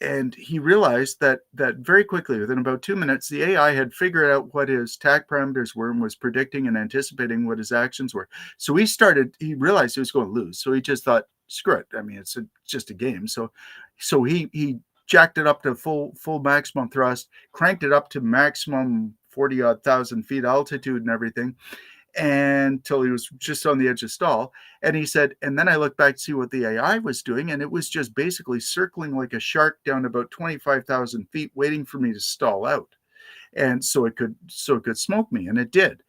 and he realized that very quickly, within about 2 minutes, the AI had figured out what his TAC parameters were and was predicting and anticipating what his actions were. So he realized he was going to lose. So he just thought, screw it. I mean, it's just a game. So he jacked it up to full maximum thrust, cranked it up to maximum 40-odd thousand feet altitude and everything, until he was just on the edge of stall. And he said, and then I looked back to see what the AI was doing, and it was just basically circling like a shark down about 25,000 feet, waiting for me to stall out, and so it could smoke me, and it did.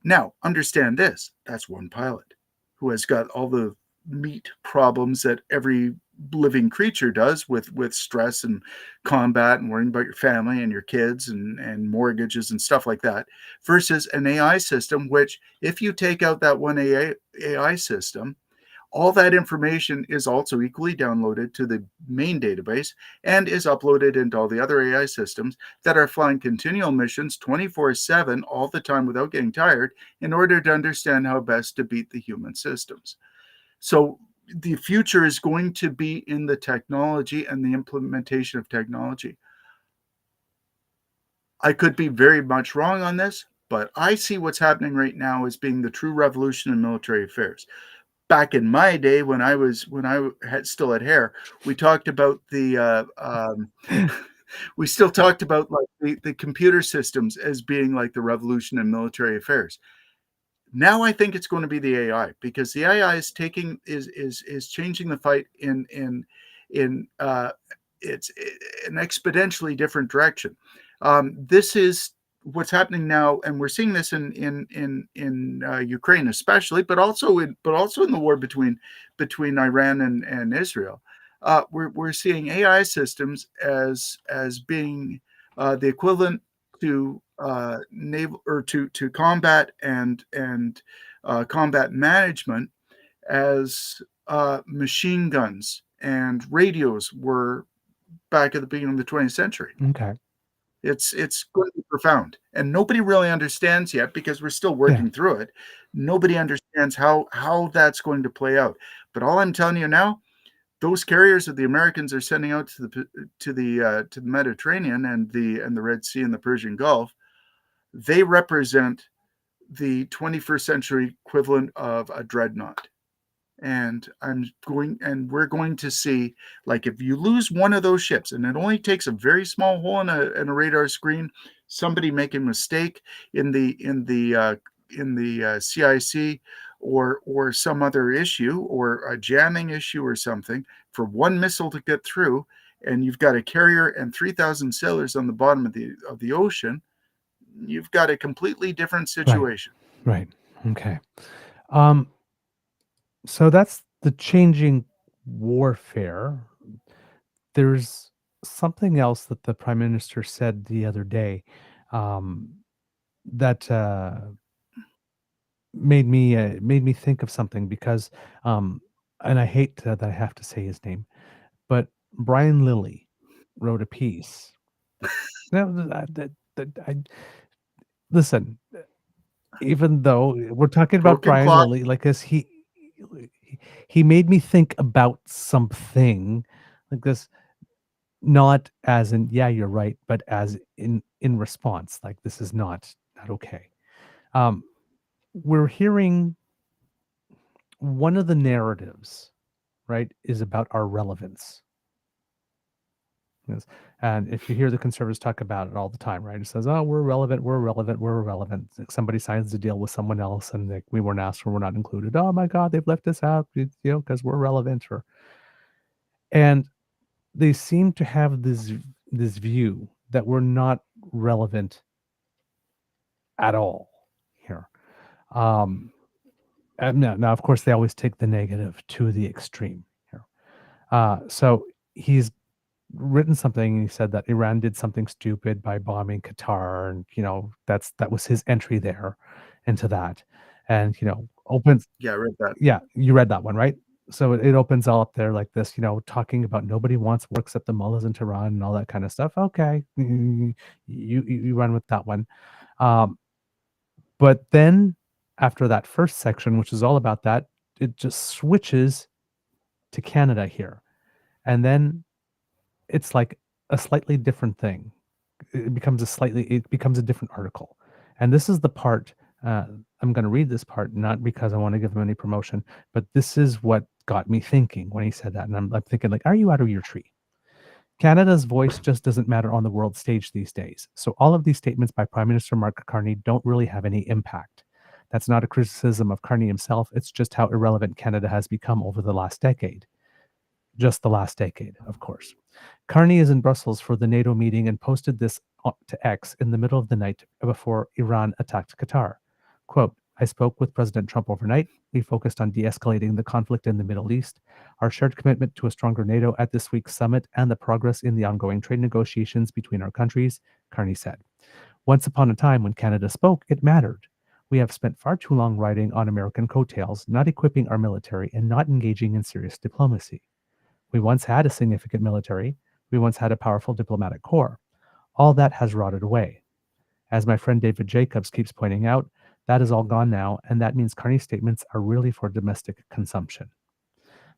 Now, understand this: that's one pilot who has got all the meat problems that every living creature does with stress and combat and worrying about your family and your kids and mortgages and stuff like that, versus an AI system, which if you take out that one AI system, all that information is also equally downloaded to the main database and is uploaded into all the other AI systems that are flying continual missions 24/7 all the time without getting tired in order to understand how best to beat the human systems. So the future is going to be in the technology and the implementation of technology. I could be very much wrong on this, but I see what's happening right now as being the true revolution in military affairs. Back in my day, when I still had hair, we talked about we still talked about like the computer systems as being like the revolution in military affairs. Now I think it's going to be the AI, because the AI is changing the fight in it's an exponentially different direction. This is what's happening now, and we're seeing this in Ukraine especially, but also in the war between Iran and Israel. We're seeing AI systems as being the equivalent to naval or to combat and combat management as machine guns and radios were back at the beginning of the 20th century. Okay. It's going to be profound, and nobody really understands yet, because we're still working through it. Nobody understands how that's going to play out. But all I'm telling you now, those carriers that the Americans are sending out to the Mediterranean and the Red Sea and the Persian Gulf, they represent the 21st century equivalent of a dreadnought. And we're going to see, like, if you lose one of those ships, and it only takes a very small hole in a radar screen, somebody making a mistake in the CIC or some other issue, or a jamming issue or something, for one missile to get through, and you've got a carrier and 3,000 sailors on the bottom of the ocean, you've got a completely different situation. Right. Okay. So that's the changing warfare. There's something else that the Prime Minister said the other day, that made me think of something, because and I hate that I have to say his name, but Brian Lilly wrote a piece. Listen, even though we're talking about Broken Brian clock. Lilly, like, as he made me think about something like this, not as in, yeah, you're right, but as in response, like, this is not okay. We're hearing one of the narratives, right, is about our relevance. Yes. And if you hear the conservatives talk about it all the time, right, it says, oh, we're relevant, we're relevant, we're relevant. Like, somebody signs a deal with someone else and we weren't asked, or we're not included. Oh my God, they've left us out, because we're relevant. And they seem to have this view that we're not relevant at all here. And now, of course, they always take the negative to the extreme here. So he's written something, and he said that Iran did something stupid by bombing Qatar, and that was his entry there into that, and opens. Yeah, I read that. Yeah, you read that one, right? So it opens all up there like this, talking about nobody wants war except the mullahs in Tehran and all that kind of stuff. Okay, you run with that one, but then after that first section, which is all about that, it just switches to Canada here, and then it's like a slightly different thing. It becomes a different article. And this is the part, I'm going to read this part, not because I want to give him any promotion, but this is what got me thinking when he said that. And I'm thinking, like, are you out of your tree? Canada's voice just doesn't matter on the world stage these days. So all of these statements by Prime Minister Mark Carney don't really have any impact. That's not a criticism of Carney himself. It's just how irrelevant Canada has become over the last decade. Just the last decade, of course. Carney is in Brussels for the NATO meeting and posted this to X in the middle of the night before Iran attacked Qatar. Quote, I spoke with President Trump overnight. We focused on de-escalating the conflict in the Middle East, our shared commitment to a stronger NATO at this week's summit, and the progress in the ongoing trade negotiations between our countries, Carney said. Once upon a time, when Canada spoke, it mattered. We have spent far too long riding on American coattails, not equipping our military and not engaging in serious diplomacy. We once had a significant military. We once had a powerful diplomatic corps. All that has rotted away. As my friend David Jacobs keeps pointing out, that is all gone now, and that means Carney's statements are really for domestic consumption.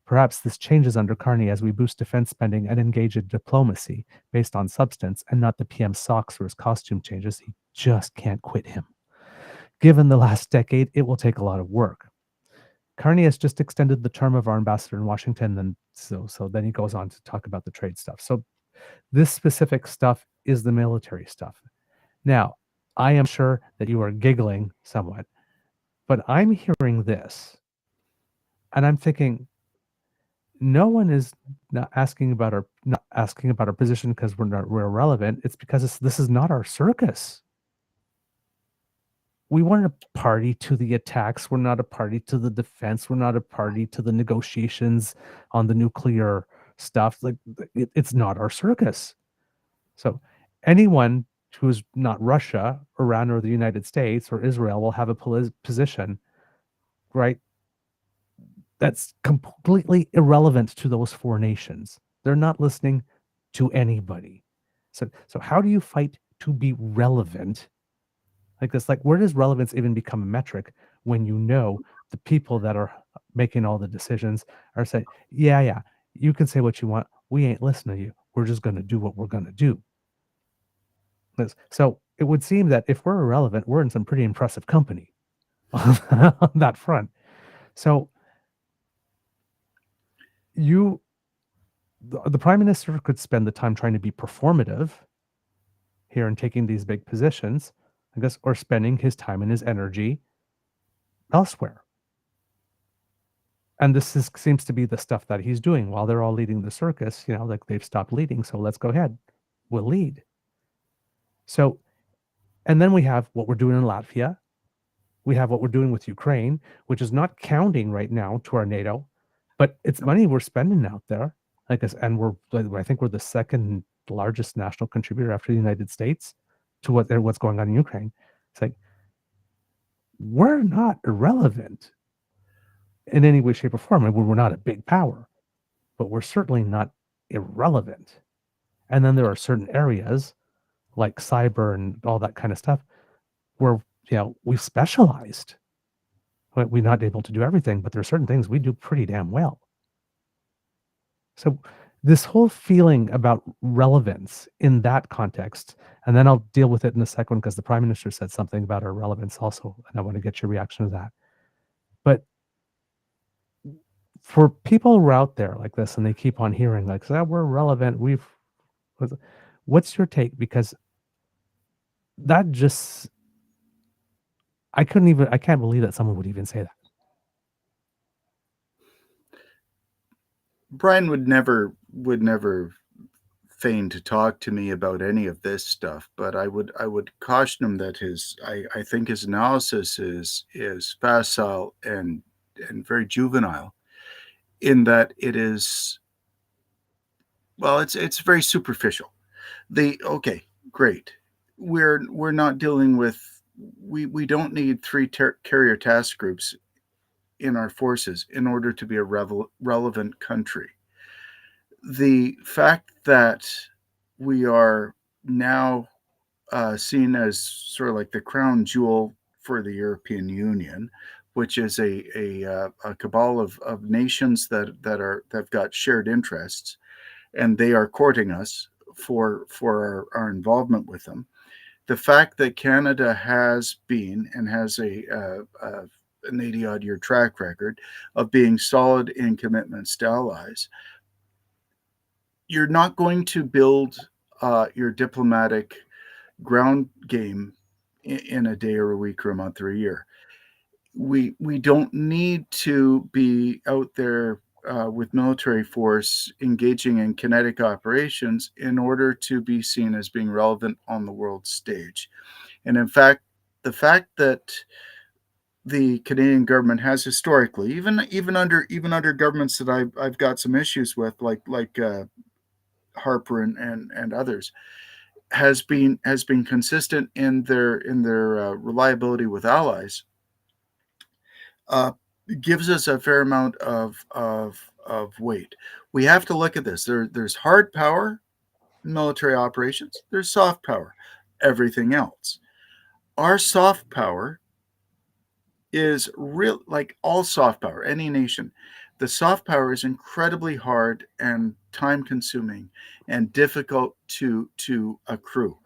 Perhaps this changes under Carney as we boost defense spending and engage in diplomacy based on substance and not the PM's socks or his costume changes. He just can't quit him. Given the last decade, it will take a lot of work. Carney has just extended the term of our ambassador in Washington, and so then he goes on to talk about the trade stuff. So this specific stuff is the military stuff. Now, I am sure that you are giggling somewhat, but I'm hearing this, and I'm thinking, no one is not asking about our position because we're irrelevant. It's because this is not our circus. We weren't a party to the attacks. We're not a party to the defense. We're not a party to the negotiations on the nuclear stuff. Like, it's not our circus. So anyone who is not Russia, Iran, or the United States or Israel will have a position, right? That's completely irrelevant to those four nations. They're not listening to anybody. So how do you fight to be relevant? Like this, like, where does relevance even become a metric when you know the people that are making all the decisions are saying, yeah, you can say what you want. We ain't listening to you. We're just going to do what we're going to do. So it would seem that if we're irrelevant, we're in some pretty impressive company on that front. So the prime minister could spend the time trying to be performative here and taking these big positions, I guess, or spending his time and his energy elsewhere. And this seems to be the stuff that he's doing while they're all leading the circus. Like, they've stopped leading, so let's go ahead. We'll lead. So, and then we have what we're doing in Latvia. We have what we're doing with Ukraine, which is not counting right now to our NATO, but it's money we're spending out there. Like, and I think we're the second largest national contributor after the United States to what's going on in Ukraine. It's like, we're not irrelevant in any way, shape, or form. I mean, we're not a big power, but we're certainly not irrelevant. And then there are certain areas like cyber and all that kind of stuff where we've specialized. We're not able to do everything, but there are certain things we do pretty damn well. So this whole feeling about relevance in that context, and then I'll deal with it in a second because the Prime Minister said something about our relevance also, and I want to get your reaction to that. But for people who are out there like this and they keep on hearing like, we're relevant, what's your take? Because that just, I can't believe that someone would even say that. Brian would never feign to talk to me about any of this stuff, but I would caution him that I think his analysis is facile and very juvenile, in that it is, well, it's very superficial. Okay, great. We're not dealing with, we don't need 3 carrier task groups in our forces in order to be a relevant country. The fact that we are now seen as sort of like the crown jewel for the European Union, which is a cabal of nations that've got shared interests, and they are courting us for our involvement with them. The fact that Canada has been and has an 80-odd-year track record of being solid in commitments to allies, you're not going to build your diplomatic ground game in a day or a week or a month or a year. We don't need to be out there with military force engaging in kinetic operations in order to be seen as being relevant on the world stage. And in fact, the fact that the Canadian government has historically, even under governments that I've got some issues with, like Harper and others, has been consistent in their reliability with allies. Gives us a fair amount of weight. We have to look at this. There's hard power, military operations. There's soft power, everything else. Our soft power is real, like all soft power, any nation. The soft power is incredibly hard and time consuming and difficult to accrue.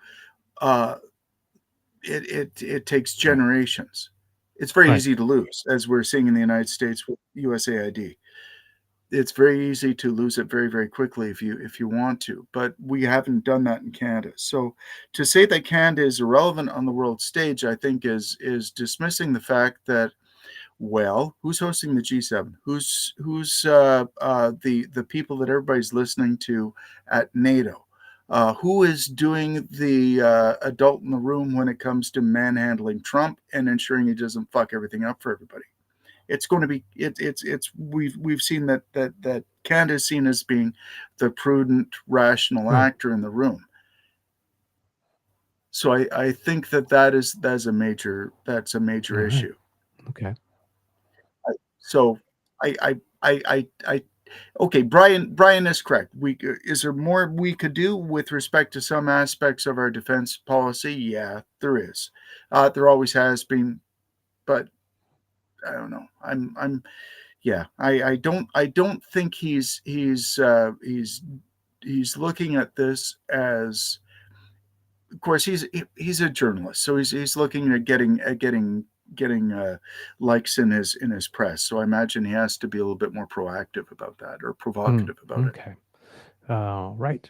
It takes generations. It's very easy to lose, as we're seeing in the United States with USAID. It's very easy to lose it very, very quickly if you want to, but we haven't done that in Canada. So to say that Canada is irrelevant on the world stage, I think is dismissing the fact that, well, who's hosting the G7? Who's the people that everybody's listening to at NATO? Who is doing the adult in the room when it comes to manhandling Trump and ensuring he doesn't fuck everything up for everybody? It's going to be we've seen that Canada is seen as being the prudent, rational actor in the room. So I think that's a major issue. Okay. So okay, Brian is correct. Is there more we could do with respect to some aspects of our defense policy? Yeah, there is. There always has been, but I don't know. I don't think he's looking at this as, of course, he's a journalist, so he's looking at getting likes in his press. So I imagine he has to be a little bit more proactive about that, or provocative about it. Okay. Right.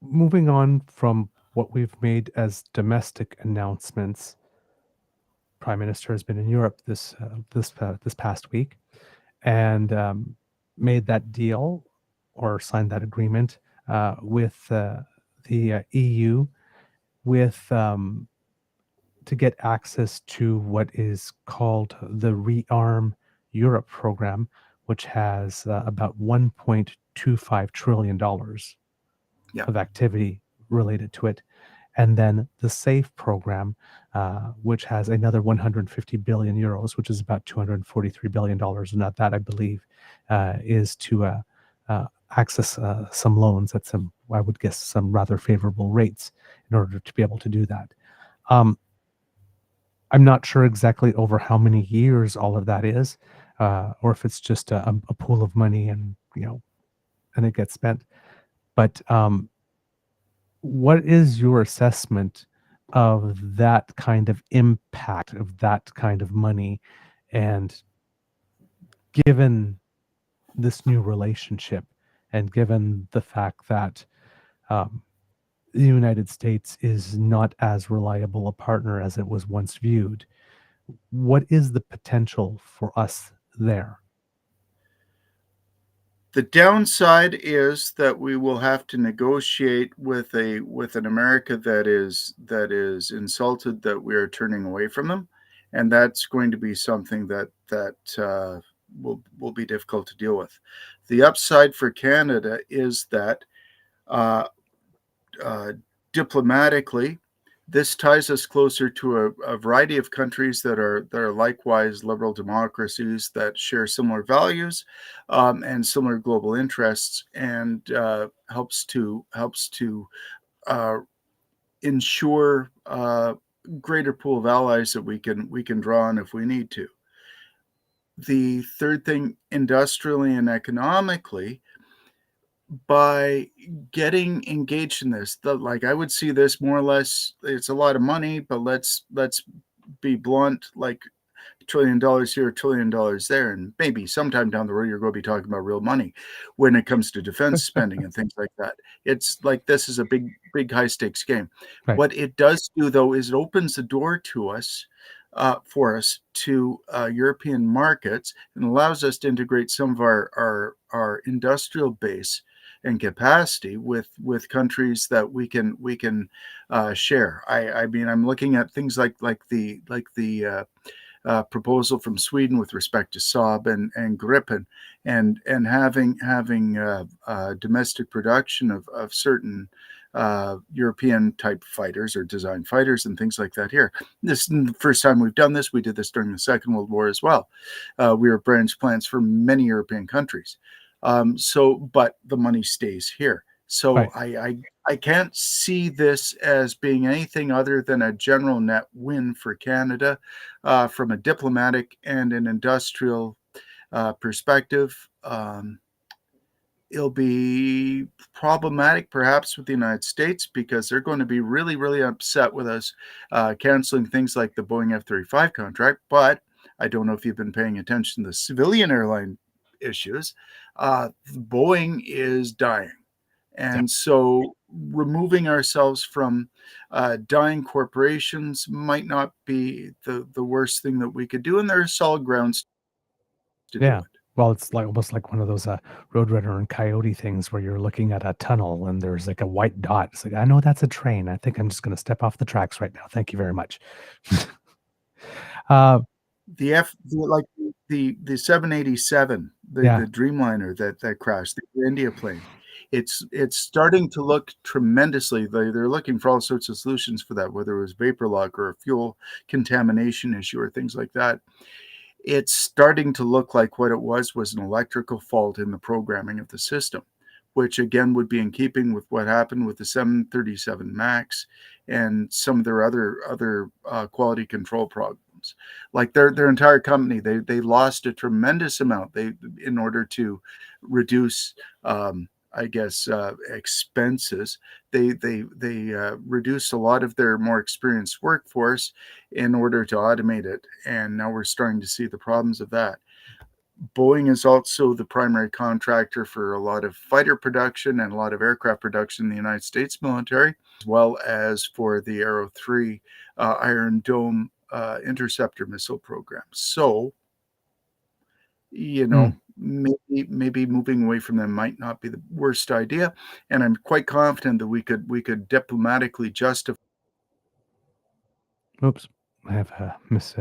Moving on from what we've made as domestic announcements, Prime Minister has been in Europe this past week, and made that deal or signed that agreement with the EU with to get access to what is called the ReArm Europe program, which has about $1.25 trillion of activity related to it. And then the SAFE program, which has another 150 billion euros, which is about $243 billion. And that I believe, is to access some loans at some, I would guess, some rather favorable rates in order to be able to do that. I'm not sure exactly over how many years all of that is, or if it's just a pool of money and, and it gets spent. But what is your assessment of that kind of impact, of that kind of money? And given this new relationship, and given the fact that the United States is not as reliable a partner as it was once viewed, what is the potential for us there? The downside is that we will have to negotiate with an America that is insulted that we are turning away from them, and that's going to be something that will be difficult to deal with. The upside for Canada is that diplomatically, this ties us closer to a variety of countries that are likewise liberal democracies that share similar values and similar global interests, and helps to ensure greater pool of allies that we can draw on if we need to. The third thing, industrially and economically, by getting engaged in this, I would see this more or less, it's a lot of money, but let's be blunt, like $1 trillion here, $1 trillion there, and maybe sometime down the road you're going to be talking about real money when it comes to defense spending and things like that. It's like this is a big high stakes game. Right. What it does do, though, is it opens the door to us for us to European markets, and allows us to integrate some of our industrial base and capacity with countries that we can share. I mean, I'm looking at things like the proposal from Sweden with respect to Saab and Gripen, and having domestic production of certain European type fighters or design fighters and things like that here. This isn't the first time we've done this. We did this during the Second World War as well. We were branch plants for many European countries. But the money stays here. So Right. I can't see this as being anything other than a general net win for Canada from a diplomatic and an industrial perspective. It'll be problematic perhaps with the United States because they're going to be really, really upset with us canceling things like the Boeing F-35 contract. But I don't know if you've been paying attention to the civilian airline issues. Boeing is dying. And so removing ourselves from dying corporations might not be the worst thing that we could do. And there's solid grounds to do Yeah. it. Well, it's like almost like one of those Roadrunner and Coyote things where you're looking at a tunnel and there's like a white dot. It's like, I know that's a train. I think I'm just going to step off the tracks right now. Thank you very much. The 787, Yeah. the Dreamliner that crashed, the India plane. It's starting to look tremendously. They're looking for all sorts of solutions for that, whether it was vapor lock or a fuel contamination issue or things like that. It's starting to look like what it was an electrical fault in the programming of the system, which again would be in keeping with what happened with the 737 MAX and some of their other quality control problems. Like their entire company, they lost a tremendous amount. In order to reduce, expenses, they reduced a lot of their more experienced workforce in order to automate it, and now we're starting to see the problems of that. Boeing is also the primary contractor for a lot of fighter production and a lot of aircraft production in the United States military, as well as for the Arrow 3 Iron Dome interceptor missile program. So, maybe moving away from them might not be the worst idea, and I'm quite confident that we could diplomatically justify. Oops. I have Miss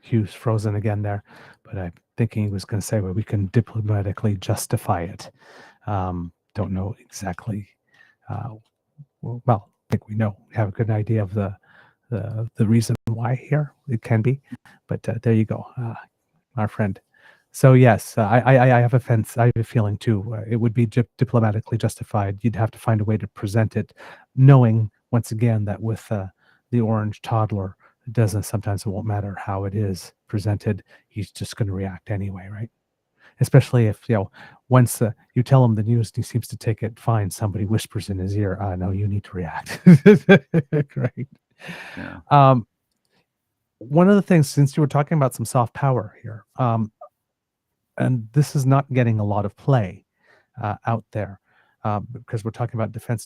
Hughes frozen again there, but I'm thinking he was going to say, well, we can diplomatically justify it. Don't know exactly. Well, I think we have a good idea of the reason why here it can be, but there you go, our friend. So yes, I have a feeling too. It would be diplomatically justified. You'd have to find a way to present it, knowing once again that with the orange toddler, sometimes it won't matter how it is presented. He's just going to react anyway, right? Especially if once you tell him the news, he seems to take it fine. Somebody whispers in his ear, "No, you need to react." Right. Yeah. One of the things, since you were talking about some soft power here, and this is not getting a lot of play out there because we're talking about defense.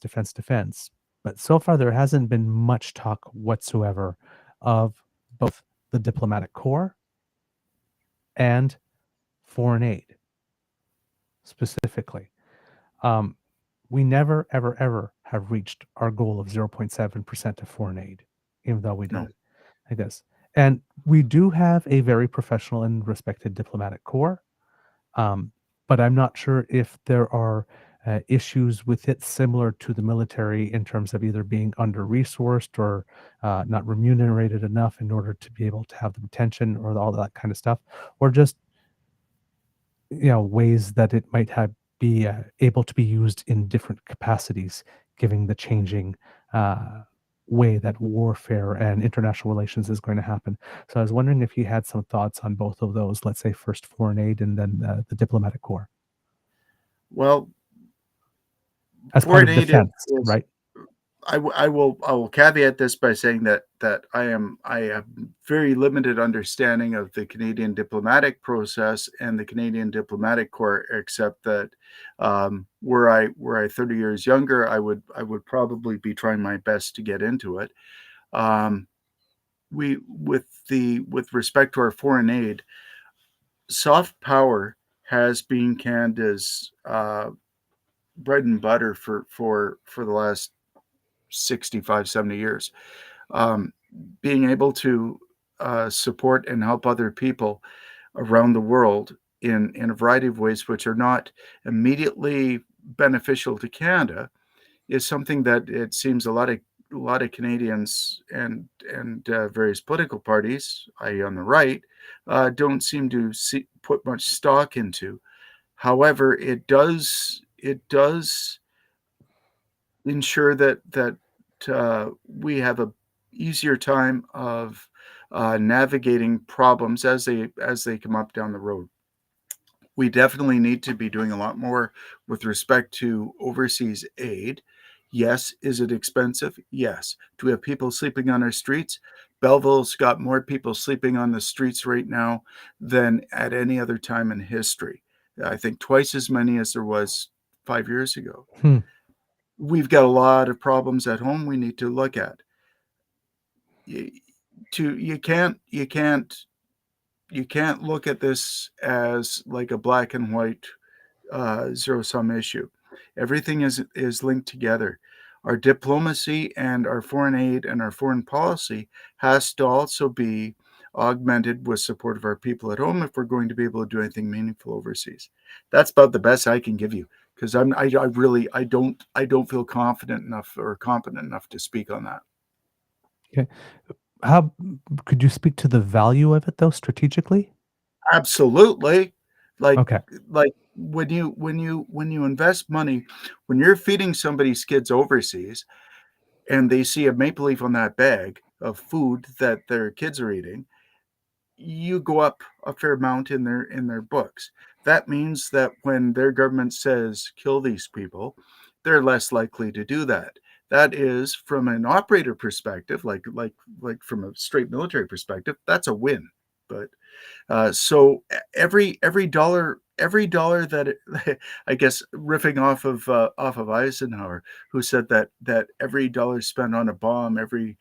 But so far, there hasn't been much talk whatsoever of both the diplomatic corps and foreign aid specifically. We never, ever, ever have reached our goal of 0.7% of foreign aid, even though we did, No. I guess. And we do have a very professional and respected diplomatic corps. But I'm not sure if there are issues with it similar to the military in terms of either being under-resourced or not remunerated enough in order to be able to have the retention or all that kind of stuff, or just ways that it might be able to be used in different capacities, given the changing way that warfare and international relations is going to happen. So I was wondering if you had some thoughts on both of those, let's say first foreign aid and then the diplomatic corps. Well, As part of foreign aid defense, is right? I will caveat this by saying that I have very limited understanding of the Canadian diplomatic process and the Canadian diplomatic corps, except that were I 30 years younger, I would probably be trying my best to get into it. With respect to our foreign aid, soft power has been Canada's bread and butter for the last 65, 70 years. Being able to support and help other people around the world in a variety of ways which are not immediately beneficial to Canada is something that it seems a lot of Canadians and various political parties, i.e. on the right, don't seem to put much stock into. However, it does ensure that we have a easier time of navigating problems as they come up down the road. We definitely need to be doing a lot more with respect to overseas aid. Yes. Is it expensive? Yes. Do we have people sleeping on our streets? Belleville's got more people sleeping on the streets right now than at any other time in history. I think twice as many as there was 5 years ago. We've got a lot of problems at home we need to look at. You can't look at this as like a black and white zero-sum issue. Everything is linked together. Our diplomacy and our foreign aid and our foreign policy has to also be augmented with support of our people at home if we're going to be able to do anything meaningful overseas. That's about the best I can give you, because I don't feel confident enough or competent enough to speak on that. Okay. How could you speak to the value of it though, strategically? Absolutely. Okay. Like when you invest money, when you're feeding somebody's kids overseas and they see a maple leaf on that bag of food that their kids are eating, you go up a fair amount in their books. That means that when their government says kill these people, they're less likely to do that. That is, from an operator perspective, like from a straight military perspective, that's a win. But so every dollar that I guess, riffing off of Eisenhower, who said that every dollar spent on a bomb, every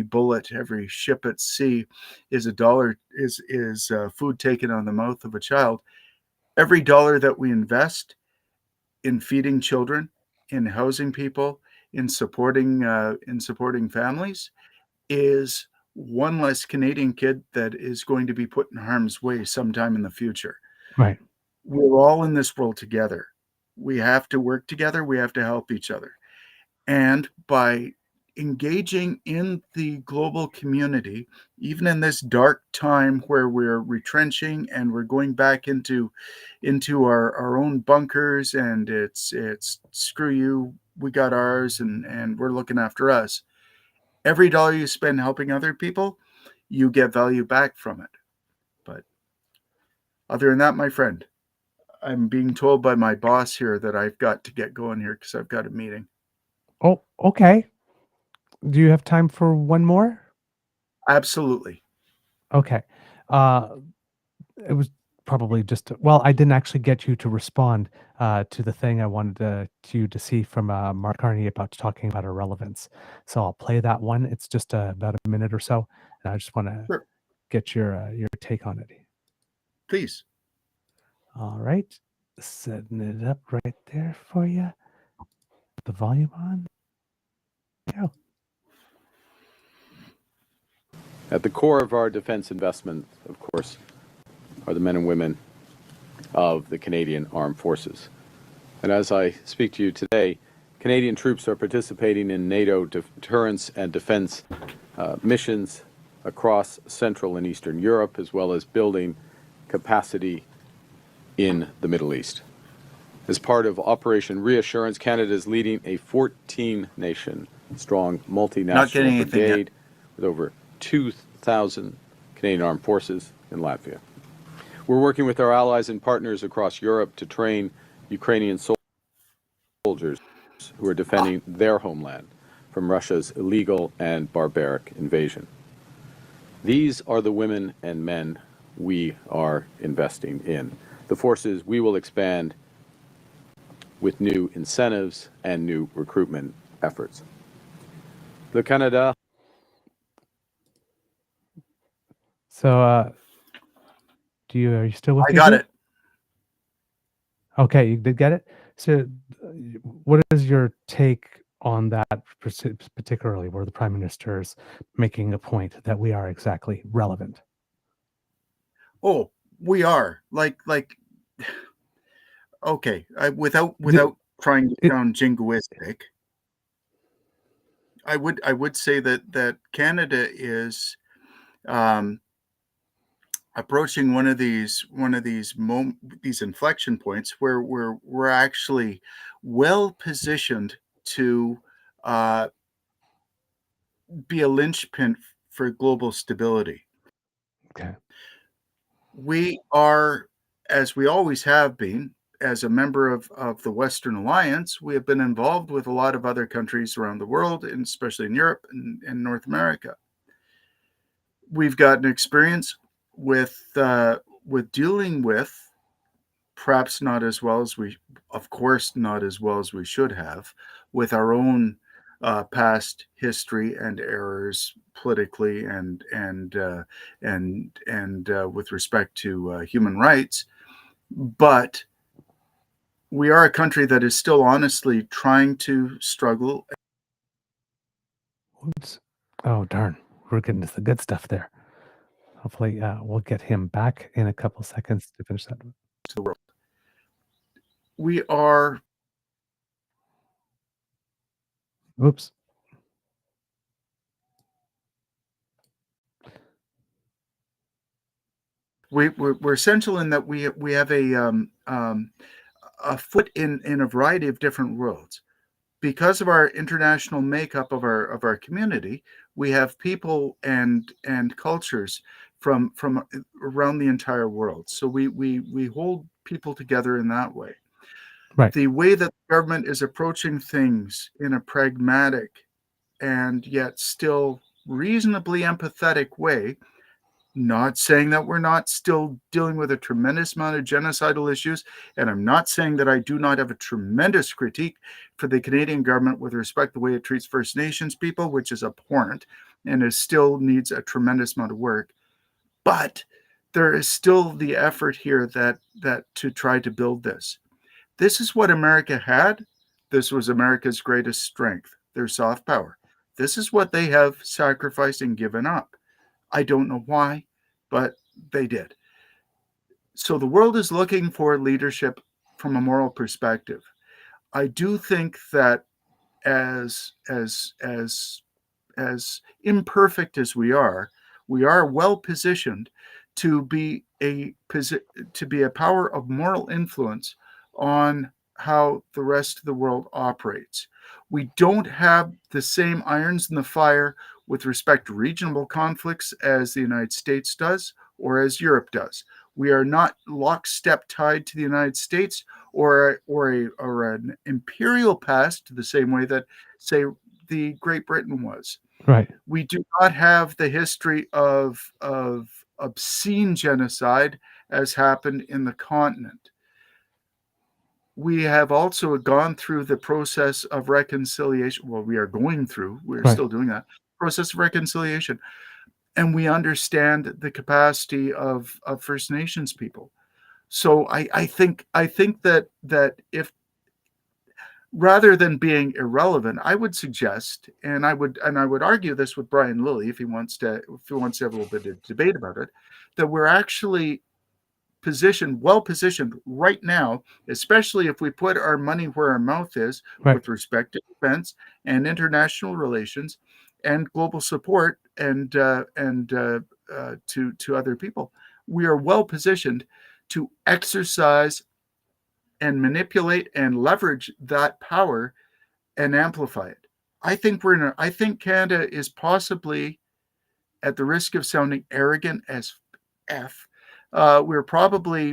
bullet, every ship at sea is a dollar, is food taken on the mouth of a child. Every dollar that we invest in feeding children, in housing people, in supporting families, is one less Canadian kid that is going to be put in harm's way sometime in the future. Right. We're all in this world together. We have to work together. We have to help each other. And by engaging in the global community, even in this dark time where we're retrenching and we're going back into our own bunkers, and it's screw you, we got ours, and we're looking after us. Every dollar you spend helping other people, you get value back from it. But other than that, my friend, I'm being told by my boss here that I've got to get going here because I've got a meeting. Oh, okay. Do you have time for one more? Absolutely. Okay. It was probably just well, I didn't actually get you to respond to the thing I wanted you to see from Mark Carney about talking about irrelevance. So I'll play that one. It's just about a minute or so, and I just want to Sure. get your take on it. Please. All right, setting it up right there for you. The volume on. Go. At the core of our defense investment, of course, are the men and women of the Canadian Armed Forces. And as I speak to you today, Canadian troops are participating in NATO deterrence and defense missions across Central and Eastern Europe, as well as building capacity in the Middle East. As part of Operation Reassurance, Canada is leading a 14-nation strong multinational brigade with over 2,000 Canadian Armed Forces in Latvia. We're working with our allies and partners across Europe to train Ukrainian soldiers who are defending their homeland from Russia's illegal and barbaric invasion. These are the women and men we are investing in. The forces we will expand with new incentives and new recruitment efforts. Le Canada. So, are you still with me? I got it. Okay, you did get it? So, what is your take on that particularly, where the prime minister is making a point that we are exactly relevant? Oh, we are okay. Without trying to it- sound jingoistic, I would say that Canada is approaching one of these these inflection points where we're actually well positioned to uh, be a linchpin for global stability. Okay. We are, as we always have been, as a member of the Western Alliance, we have been involved with a lot of other countries around the world, and especially in Europe and North America. We've gotten experience with dealing with, perhaps not as well as we, of course, not as well as we should have, with our own past history and errors politically and with respect to human rights. But we are a country that is still honestly trying to struggle. Oops. Oh, darn. We're getting to the good stuff there. Hopefully, we'll get him back in a couple seconds to finish that. To the world. We are Oops. we're essential in that we have a foot in a variety of different worlds. Because of our international makeup of our community, we have people and cultures from around the entire world. So we hold people together in that way. Right. The way that the government is approaching things in a pragmatic and yet still reasonably empathetic way, not saying that we're not still dealing with a tremendous amount of genocidal issues, and I'm not saying that I do not have a tremendous critique for the Canadian government with respect to the way it treats First Nations people, which is abhorrent and it still needs a tremendous amount of work. But there is still the effort here that to try to build this. This is what America had. This was America's greatest strength, their soft power. This is what they have sacrificed and given up. I don't know why, but they did. So the world is looking for leadership from a moral perspective. I do think that as imperfect as we are well positioned to be a power of moral influence on how the rest of the world operates. We don't have the same irons in the fire with respect to regional conflicts as the United States does or as Europe does. We are not lockstep tied to the United States or an imperial past the same way that, say, the Great Britain was. Right. We do not have the history of obscene genocide as happened in the continent. We have also gone through the process of reconciliation. Well, we are going through, we're still doing that process of reconciliation. And we understand the capacity of First Nations people. So I think that if, rather than being irrelevant, I would suggest, and I would argue this with Brian Lilly if he wants to have a little bit of debate about it, that we're actually well positioned right now, especially if we put our money where our mouth is with respect to defense and international relations and global support and to other people. We are well positioned to exercise and manipulate and leverage that power and amplify it. I think Canada is possibly, at the risk of sounding arrogant as F, we're probably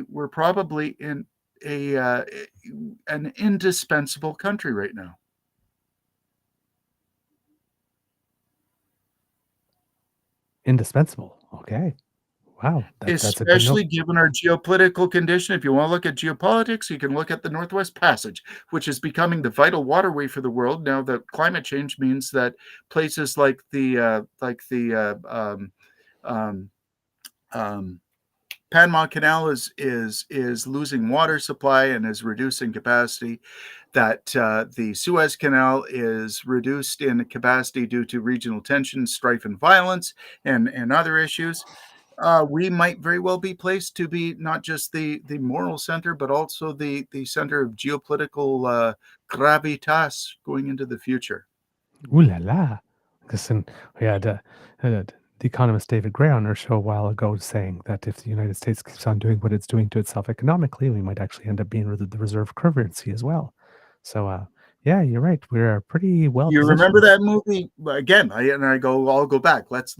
in an indispensable country right now. Indispensable. Okay. Wow. That's a good Especially note. given our geopolitical condition. If you want to look at geopolitics, you can look at the Northwest Passage, which is becoming the vital waterway for the world now that climate change means that places like the Panama Canal is losing water supply and is reducing capacity, that the Suez Canal is reduced in capacity due to regional tension, strife, and violence, and other issues. We might very well be placed to be not just the moral center, but also the center of geopolitical gravitas going into the future. Ooh la la. Listen, we had the economist David Gray on our show a while ago saying that if the United States keeps on doing what it's doing to itself economically, we might actually end up being the reserve currency as well. So, yeah, you're right. We're pretty well You positioned. remember that movie again? I'll go back. Let's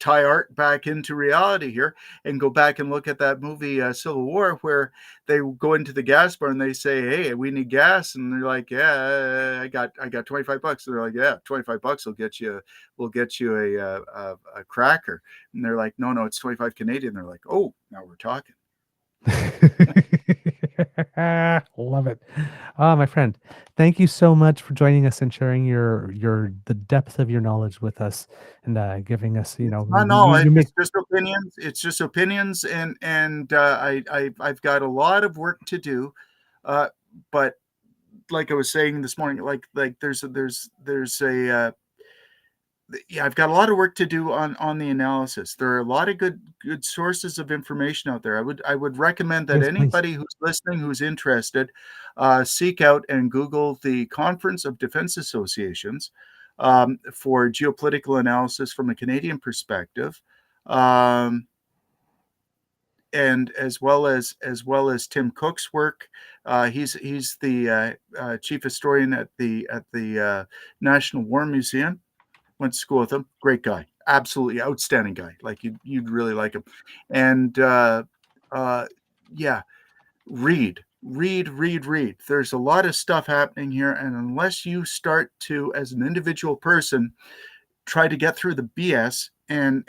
tie art back into reality here and go back and look at that movie Civil War, where they go into the gas bar and they say, "Hey, we need gas," and they're like, "Yeah, I got $25." They're like, "Yeah, $25 will get you a cracker," and they're like, "No, it's 25 Canadian." They're like, "Oh, now we're talking." Love it. My friend, thank you so much for joining us and sharing the depth of your knowledge with us and giving us, It's just opinions. It's just opinions, and I've got a lot of work to do, but like I was saying this morning, like I've got a lot of work to do on the analysis. There are a lot of good sources of information out there. I would recommend that Yes, please. anybody who's listening, who's interested, seek out and Google the Conference of Defense Associations for geopolitical analysis from a Canadian perspective, and as well as Tim Cook's work. He's the chief historian at the National War Museum. Went to school with him. Great guy. Absolutely outstanding guy. Like you'd really like him. And yeah, read. There's a lot of stuff happening here. And unless you start to, as an individual person, try to get through the BS and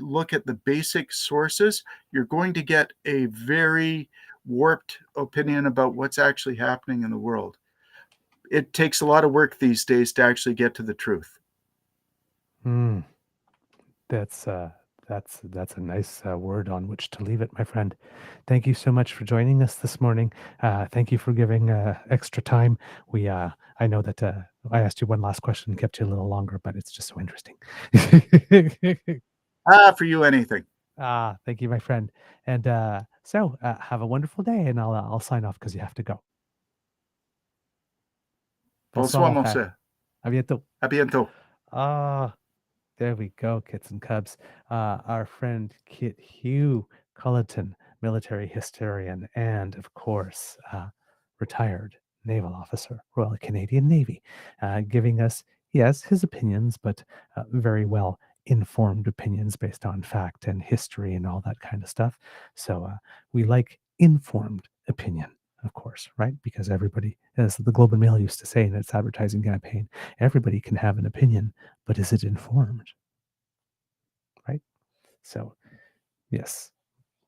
look at the basic sources, you're going to get a very warped opinion about what's actually happening in the world. It takes a lot of work these days to actually get to the truth. That's a nice word on which to leave it, my friend. Thank you so much for joining us this morning. Thank you for giving extra time. I know that I asked you one last question and kept you a little longer, but it's just so interesting. For you, anything. Thank you, my friend. And so have a wonderful day, and I'll sign off because you have to go. Bonsoir, monsieur. À bientôt. À bientôt. There we go, kits and cubs. Our friend Kit Hugh Culliton, military historian, and of course, retired naval officer, Royal Canadian Navy, giving us, yes, his opinions, but very well informed opinions based on fact and history and all that kind of stuff. So we like informed opinion, of course, right? Because everybody, as the Globe and Mail used to say in its advertising campaign, everybody can have an opinion, but is it informed? Right? So, yes,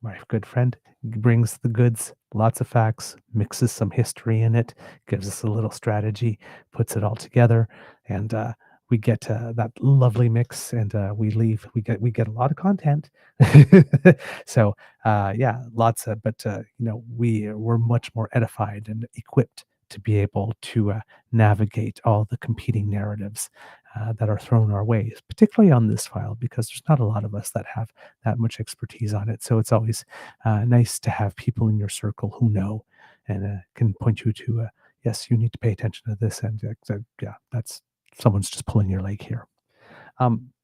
my good friend brings the goods, lots of facts, mixes some history in it, gives us a little strategy, puts it all together, and we get that lovely mix, and we get a lot of content. So yeah, lots of, but we're much more edified and equipped to be able to navigate all the competing narratives that are thrown our way, particularly on this file, because there's not a lot of us that have that much expertise on it. So it's always nice to have people in your circle who know and can point you to, yes, you need to pay attention to this. And yeah, that's someone's just pulling your leg here.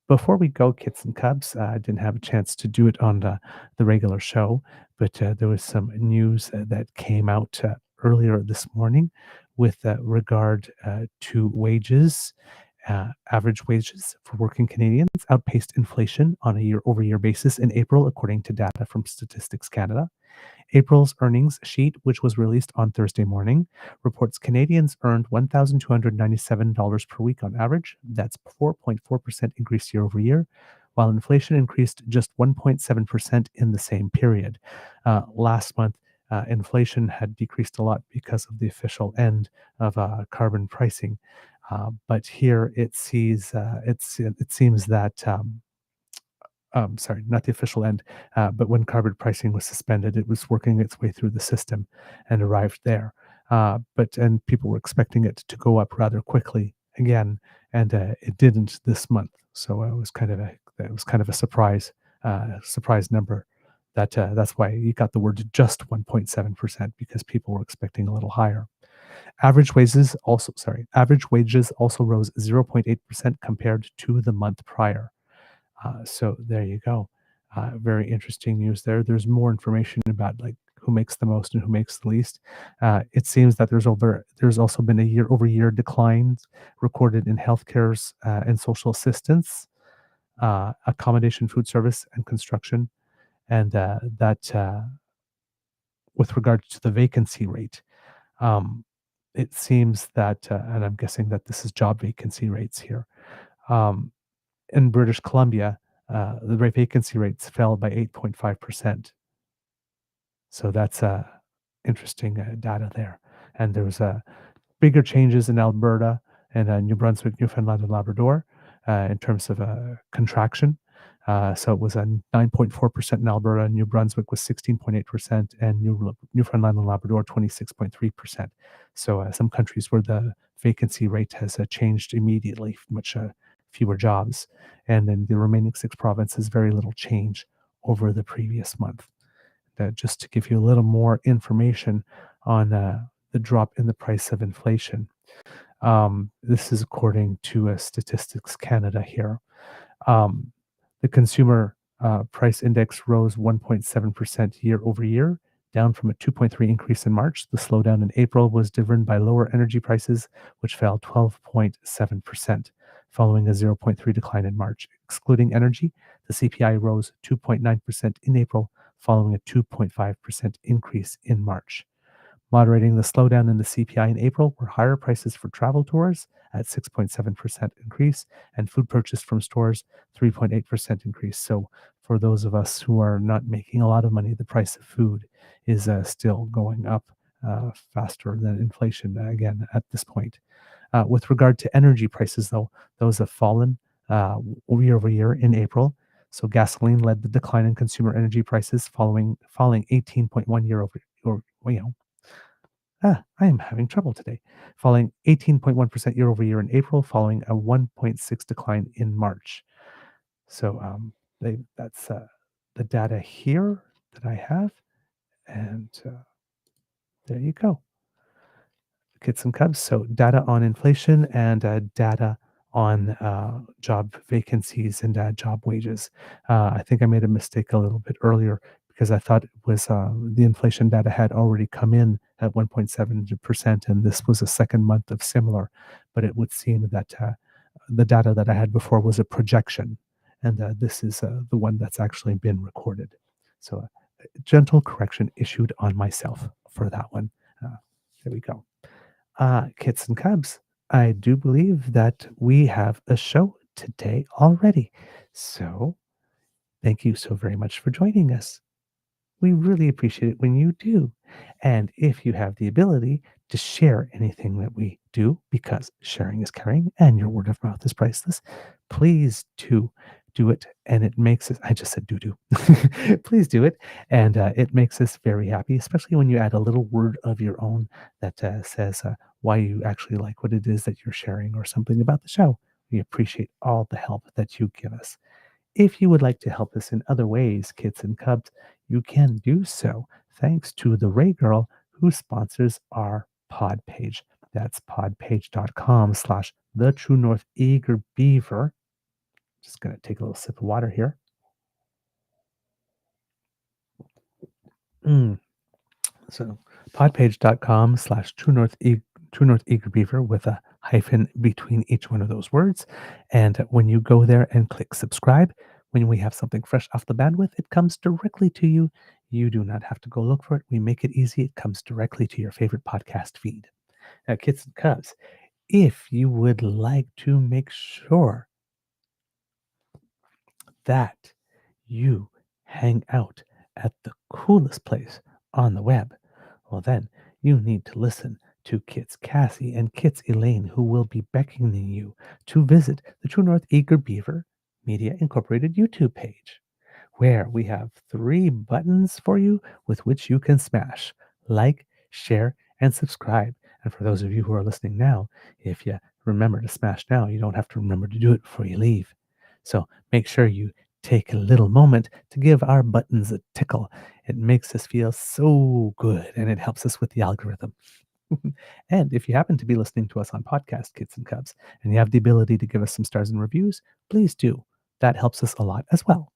Before we go, kits and cubs, I didn't have a chance to do it on the regular show, but there was some news that came out earlier this morning with regard to wages. Average wages for working Canadians outpaced inflation on a year-over-year basis in April, according to data from Statistics Canada. April's earnings sheet, which was released on Thursday morning, reports Canadians earned $1,297 per week on average. That's 4.4% increase year over year, while inflation increased just 1.7% in the same period. Last month, inflation had decreased a lot because of the official end of carbon pricing. But here it seems that sorry, not the official end, but when carbon pricing was suspended, it was working its way through the system and arrived there. And people were expecting it to go up rather quickly again, and it didn't this month. So it was kind of a surprise number. That's why you got the word just 1.7%, because people were expecting a little higher. Average wages also rose 0.8% compared to the month prior. So there you go. Very interesting news there. There's more information about like who makes the most and who makes the least. It seems that there's also been a year-over-year decline recorded in healthcare's and social assistance, accommodation, food service, and construction, and with regard to the vacancy rate. It seems that, and I'm guessing that this is job vacancy rates here. In British Columbia, the vacancy rates fell by 8.5%. So that's interesting data there. And there was bigger changes in Alberta and New Brunswick, Newfoundland, and Labrador in terms of contraction. So it was a 9.4% in Alberta, New Brunswick was 16.8%, and Newfoundland and Labrador 26.3%. So some countries where the vacancy rate has changed immediately, much fewer jobs. And in the remaining 6 provinces, very little change over the previous month. Just to give you a little more information on the drop in the price of inflation. This is according to Statistics Canada here. The consumer price index rose 1.7% year over year, down from a 2.3 increase in March. The slowdown in April was driven by lower energy prices, which fell 12.7%, following a 0.3 decline in March. Excluding energy, the CPI rose 2.9% in April, following a 2.5% increase in March. Moderating the slowdown in the CPI in April were higher prices for travel tours at 6.7% increase, and food purchased from stores 3.8% increase. So for those of us who are not making a lot of money, the price of food is still going up faster than inflation again at this point. With regard to energy prices, though, those have fallen year over year in April. So gasoline led the decline in consumer energy prices, falling 18.1 year over year. I am having trouble today. Falling 18.1% year over year in April, following a 1.6 decline in March. So that's the data here that I have, and there you go. Kits and Cubs. So data on inflation and data on job vacancies and job wages. I think I made a mistake a little bit earlier because I thought it was the inflation data had already come in at 1.7%, and this was a second month of similar. But it would seem that the data that I had before was a projection, and this is the one that's actually been recorded. So gentle correction issued on myself for that one. There we go. Kits and Cubs, I do believe that we have a show today already. So thank you so very much for joining us. We really appreciate it when you do. And if you have the ability to share anything that we do, because sharing is caring and your word of mouth is priceless, please do it. And it makes us, I just said do. Please do it. And it makes us very happy, especially when you add a little word of your own that says why you actually like what it is that you're sharing or something about the show. We appreciate all the help that you give us. If you would like to help us in other ways, Kits and Cubs, you can do so thanks to the Ray Girl, who sponsors our pod page. That's podpage.com/The True North Eager Beaver. Just going to take a little sip of water here. So podpage.com/True North Eager Beaver with a hyphen between each one of those words. And when you go there and click subscribe, when we have something fresh off the bandwidth, it comes directly to you. You do not have to go look for it. We make it easy. It comes directly to your favorite podcast feed. Now, Kits and Cubs, if you would like to make sure that you hang out at the coolest place on the web, well, then you need to listen to Kits Cassie and Kits Elaine, who will be beckoning you to visit the True North Eager Beaver Media Incorporated YouTube page. where we have 3 buttons for you with which you can smash: like, share, and subscribe. And for those of you who are listening now, if you remember to smash now, you don't have to remember to do it before you leave. So make sure you take a little moment to give our buttons a tickle. It makes us feel so good and it helps us with the algorithm. And if you happen to be listening to us on podcast, Kids and Cubs, and you have the ability to give us some stars and reviews, please do. That helps us a lot as well.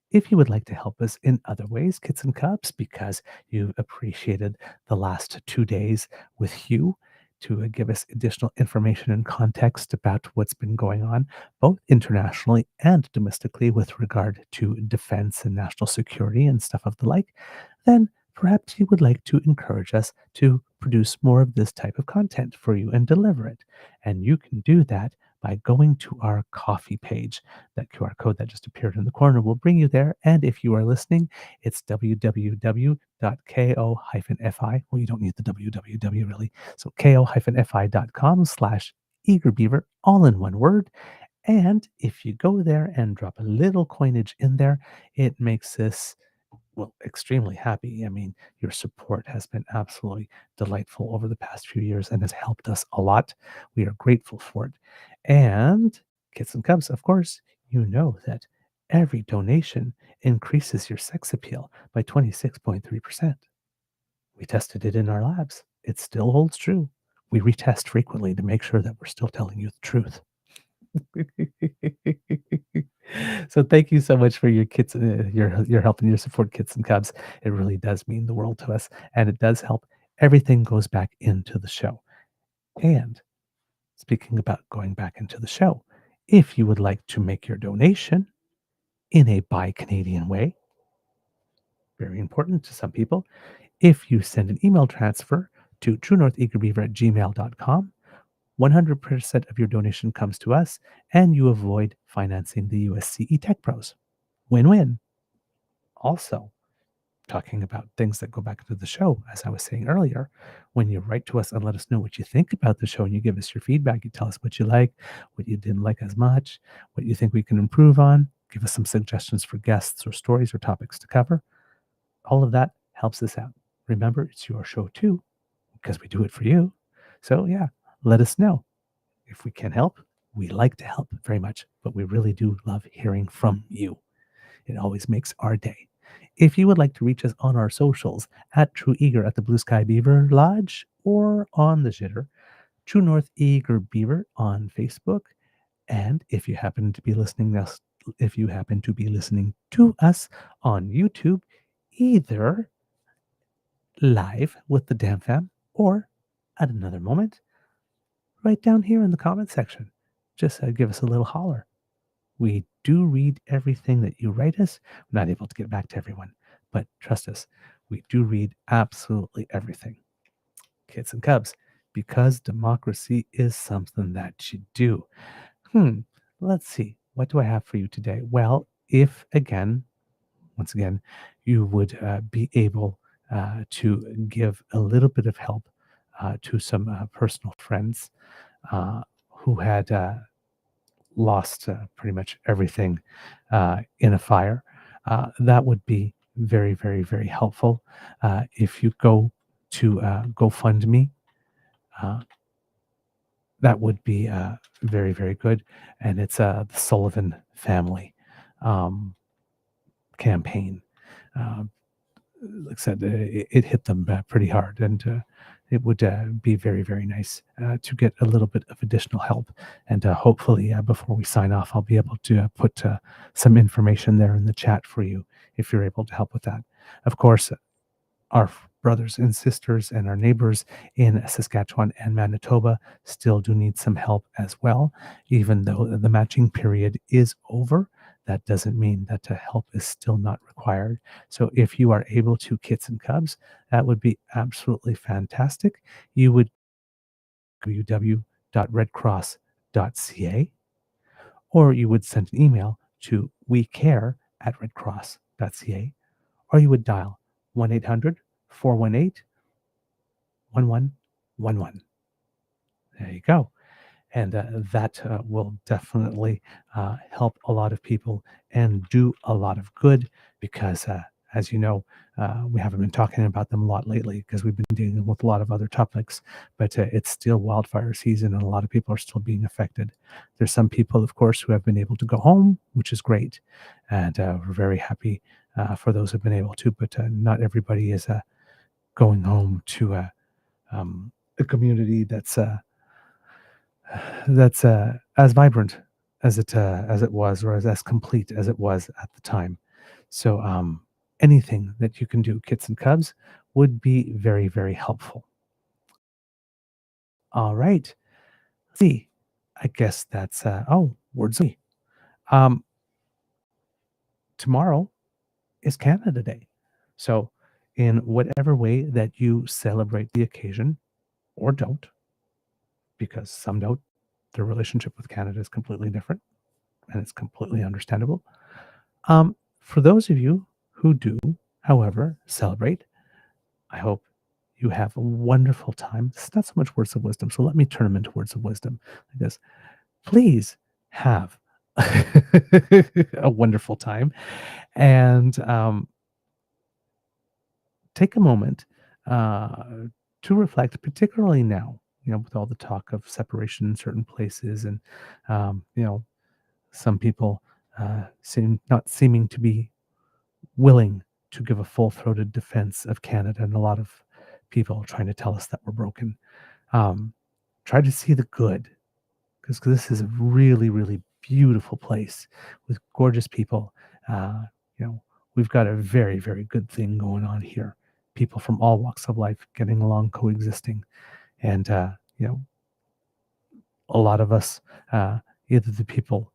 If you would like to help us in other ways, Kits and Cubs, because you've appreciated the last 2 days with Hugh to give us additional information and context about what's been going on, both internationally and domestically, with regard to defense and national security and stuff of the like, then perhaps you would like to encourage us to produce more of this type of content for you and deliver it. And you can do that by going to our coffee page. That QR code that just appeared in the corner will bring you there. And if you are listening, it's www.ko-fi. Well, you don't need the www really. So ko-fi.com/eagerbeaver, all in one word. And if you go there and drop a little coinage in there, it makes us, well, extremely happy. I mean, your support has been absolutely delightful over the past few years and has helped us a lot. We are grateful for it. And Kids and Cubs, of course, you know that every donation increases your sex appeal by 26.3%. We tested it in our labs. It still holds true. We retest frequently to make sure that we're still telling you the truth. So thank you so much for your kids, your help and your support, Kids and Cubs. It really does mean the world to us, and it does help. Everything goes back into the show. And speaking about going back into the show, if you would like to make your donation in a Buy Canadian way, very important to some people, if you send an email transfer to truenortheagerbeaver@gmail.com, 100% of your donation comes to us, and you avoid financing the USCE Tech Pros. Win-win. Also, talking about things that go back into the show, as I was saying earlier, when you write to us and let us know what you think about the show and you give us your feedback, you tell us what you like, what you didn't like as much, what you think we can improve on, give us some suggestions for guests or stories or topics to cover. All of that helps us out. Remember, it's your show too, because we do it for you. So yeah, let us know. If we can help, we like to help very much, but we really do love hearing from you. It always makes our day. If you would like to reach us on our socials, at True Eager at the Blue Sky Beaver Lodge, or on the Jitter, True North Eager Beaver on Facebook. And if you happen to be listening to us on YouTube, either live with the DAMFAM or at another moment, right down here in the comment section. Just give us a little holler. We do read everything that you write us. We're not able to get back to everyone, but trust us, we do read absolutely everything. Kids and Cubs, because democracy is something that you do. Let's see. What do I have for you today? Well, if once again, you would be able to give a little bit of help to some personal friends who had lost pretty much everything in a fire, that would be very, very, very helpful. If you go to GoFundMe, that would be very, very good. And it's the Sullivan family campaign. Like I said, it hit them pretty hard, and it would be very, very nice to get a little bit of additional help. And hopefully, before we sign off, I'll be able to put some information there in the chat for you if you're able to help with that. Of course, our brothers and sisters and our neighbors in Saskatchewan and Manitoba still do need some help as well. Even though the matching period is over, that doesn't mean that help is still not required. So if you are able to, Kits and Cubs, that would be absolutely fantastic. You would www.redcross.ca, or you would send an email to wecare@redcross.ca, or you would dial 1-800-418-1111. There you go. And that will definitely help a lot of people and do a lot of good because, as you know, we haven't been talking about them a lot lately because we've been dealing with a lot of other topics, but it's still wildfire season and a lot of people are still being affected. There's some people, of course, who have been able to go home, which is great. And we're very happy for those who've been able to, but not everybody is going home to a community that's as vibrant as it was, or as complete as it was at the time. So anything that you can do, kits and cubs, would be very, very helpful. All right. Let's see. I guess that's words. Um, Tomorrow is Canada Day. So in whatever way that you celebrate the occasion, or don't, because some don't, their relationship with Canada is completely different, and it's completely understandable. For those of you who do, however, celebrate, I hope you have a wonderful time. It's not so much words of wisdom, so let me turn them into words of wisdom. Like this, please have a wonderful time, and take a moment to reflect, particularly now, with all the talk of separation in certain places, and some people not seeming to be willing to give a full-throated defense of Canada, and a lot of people trying to tell us that we're broken. Try to see the good, because this is a really, really beautiful place with gorgeous people. Uh, we've got a very, very good thing going on here. People from all walks of life getting along, coexisting, and a lot of us, either the people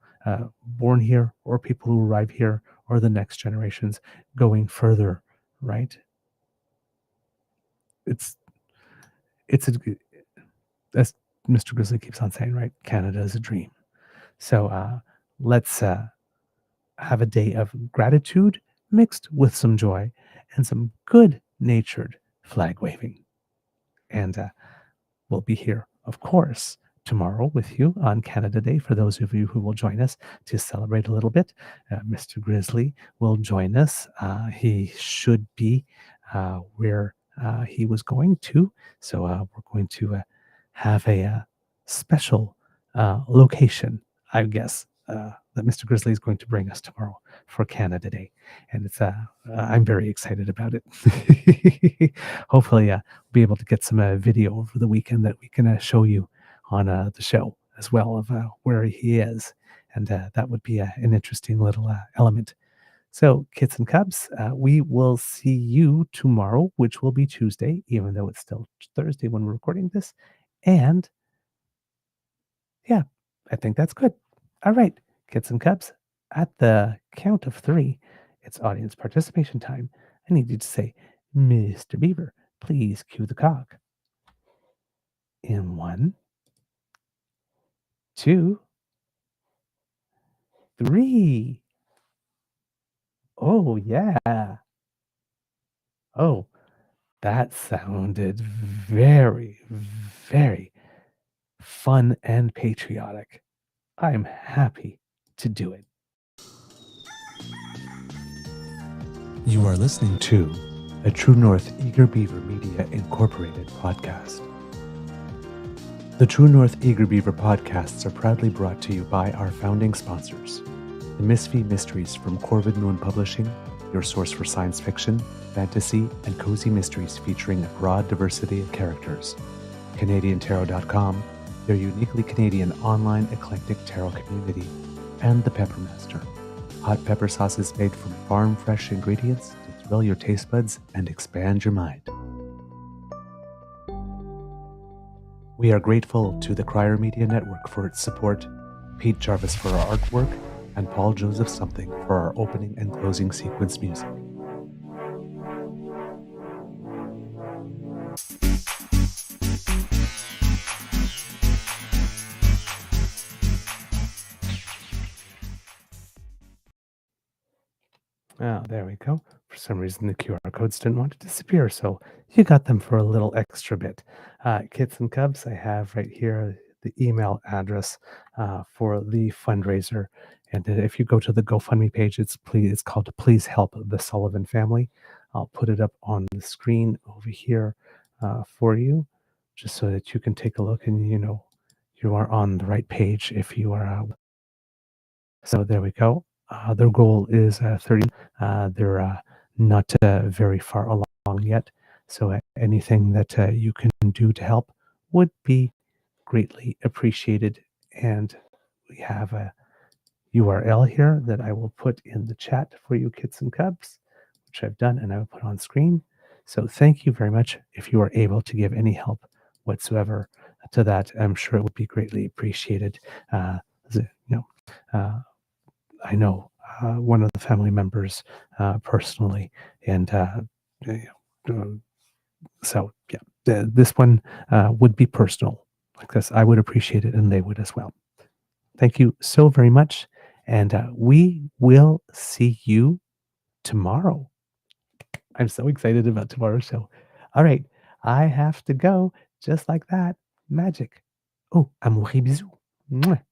born here or people who arrive here or the next generations going further, right? It's it's a, as Mr. Grizzly keeps on saying, right? Canada is a dream. So let's have a day of gratitude mixed with some joy and some good-natured flag waving. And we'll be here, of course, tomorrow with you on Canada Day for those of you who will join us to celebrate a little bit. Mr. Grizzly will join us. He should be where he was going to. So we're going to have a special location, I guess, that Mr. Grizzly is going to bring us tomorrow for Canada Day. And it's I'm very excited about it. Hopefully, we'll be able to get some video over the weekend that we can show you on the show as well of where he is. And that would be an interesting little element. So, kits and cubs, we will see you tomorrow, which will be Tuesday, even though it's still Thursday when we're recording this. And yeah, I think that's good. All right, kits and cubs, at the count of 3, it's audience participation time. I need you to say, Mr. Beaver, please cue the cock. In 1, 2, 3. Oh, yeah. Oh, that sounded very, very fun and patriotic. I'm happy to do it. You are listening to a True North Eager Beaver Media Incorporated podcast. The True North Eager Beaver podcasts are proudly brought to you by our founding sponsors, the Misfit Mysteries from Corvid Moon Publishing, your source for science fiction, fantasy, and cozy mysteries featuring a broad diversity of characters, CanadianTarot.com, their uniquely Canadian online eclectic tarot community, and the Peppermaster, hot pepper sauces made from farm-fresh ingredients to thrill your taste buds and expand your mind. We are grateful to the Crier Media Network for its support, Pete Jarvis for our artwork, and Paul Joseph Something for our opening and closing sequence music. Oh, there we go. For some reason, the QR codes didn't want to disappear, so you got them for a little extra bit. Kits and cubs, I have right here the email address for the fundraiser. And if you go to the GoFundMe page, it's called Please Help the Sullivan Family. I'll put it up on the screen over here for you, just so that you can take a look and you are on the right page if you are. So there we go. Their goal is 30. They're not very far along yet. So anything that you can do to help would be greatly appreciated. And we have a URL here that I will put in the chat for you kids and cubs, which I've done and I will put on screen. So thank you very much. If you are able to give any help whatsoever to that, I'm sure it would be greatly appreciated. I know one of the family members personally, and so yeah, this one would be personal like this. I would appreciate it, and they would as well. Thank you so very much, and we will see you tomorrow. I'm so excited about tomorrow's show. All right, I have to go just like that. Magic. Oh, amour et bisous. Mwah.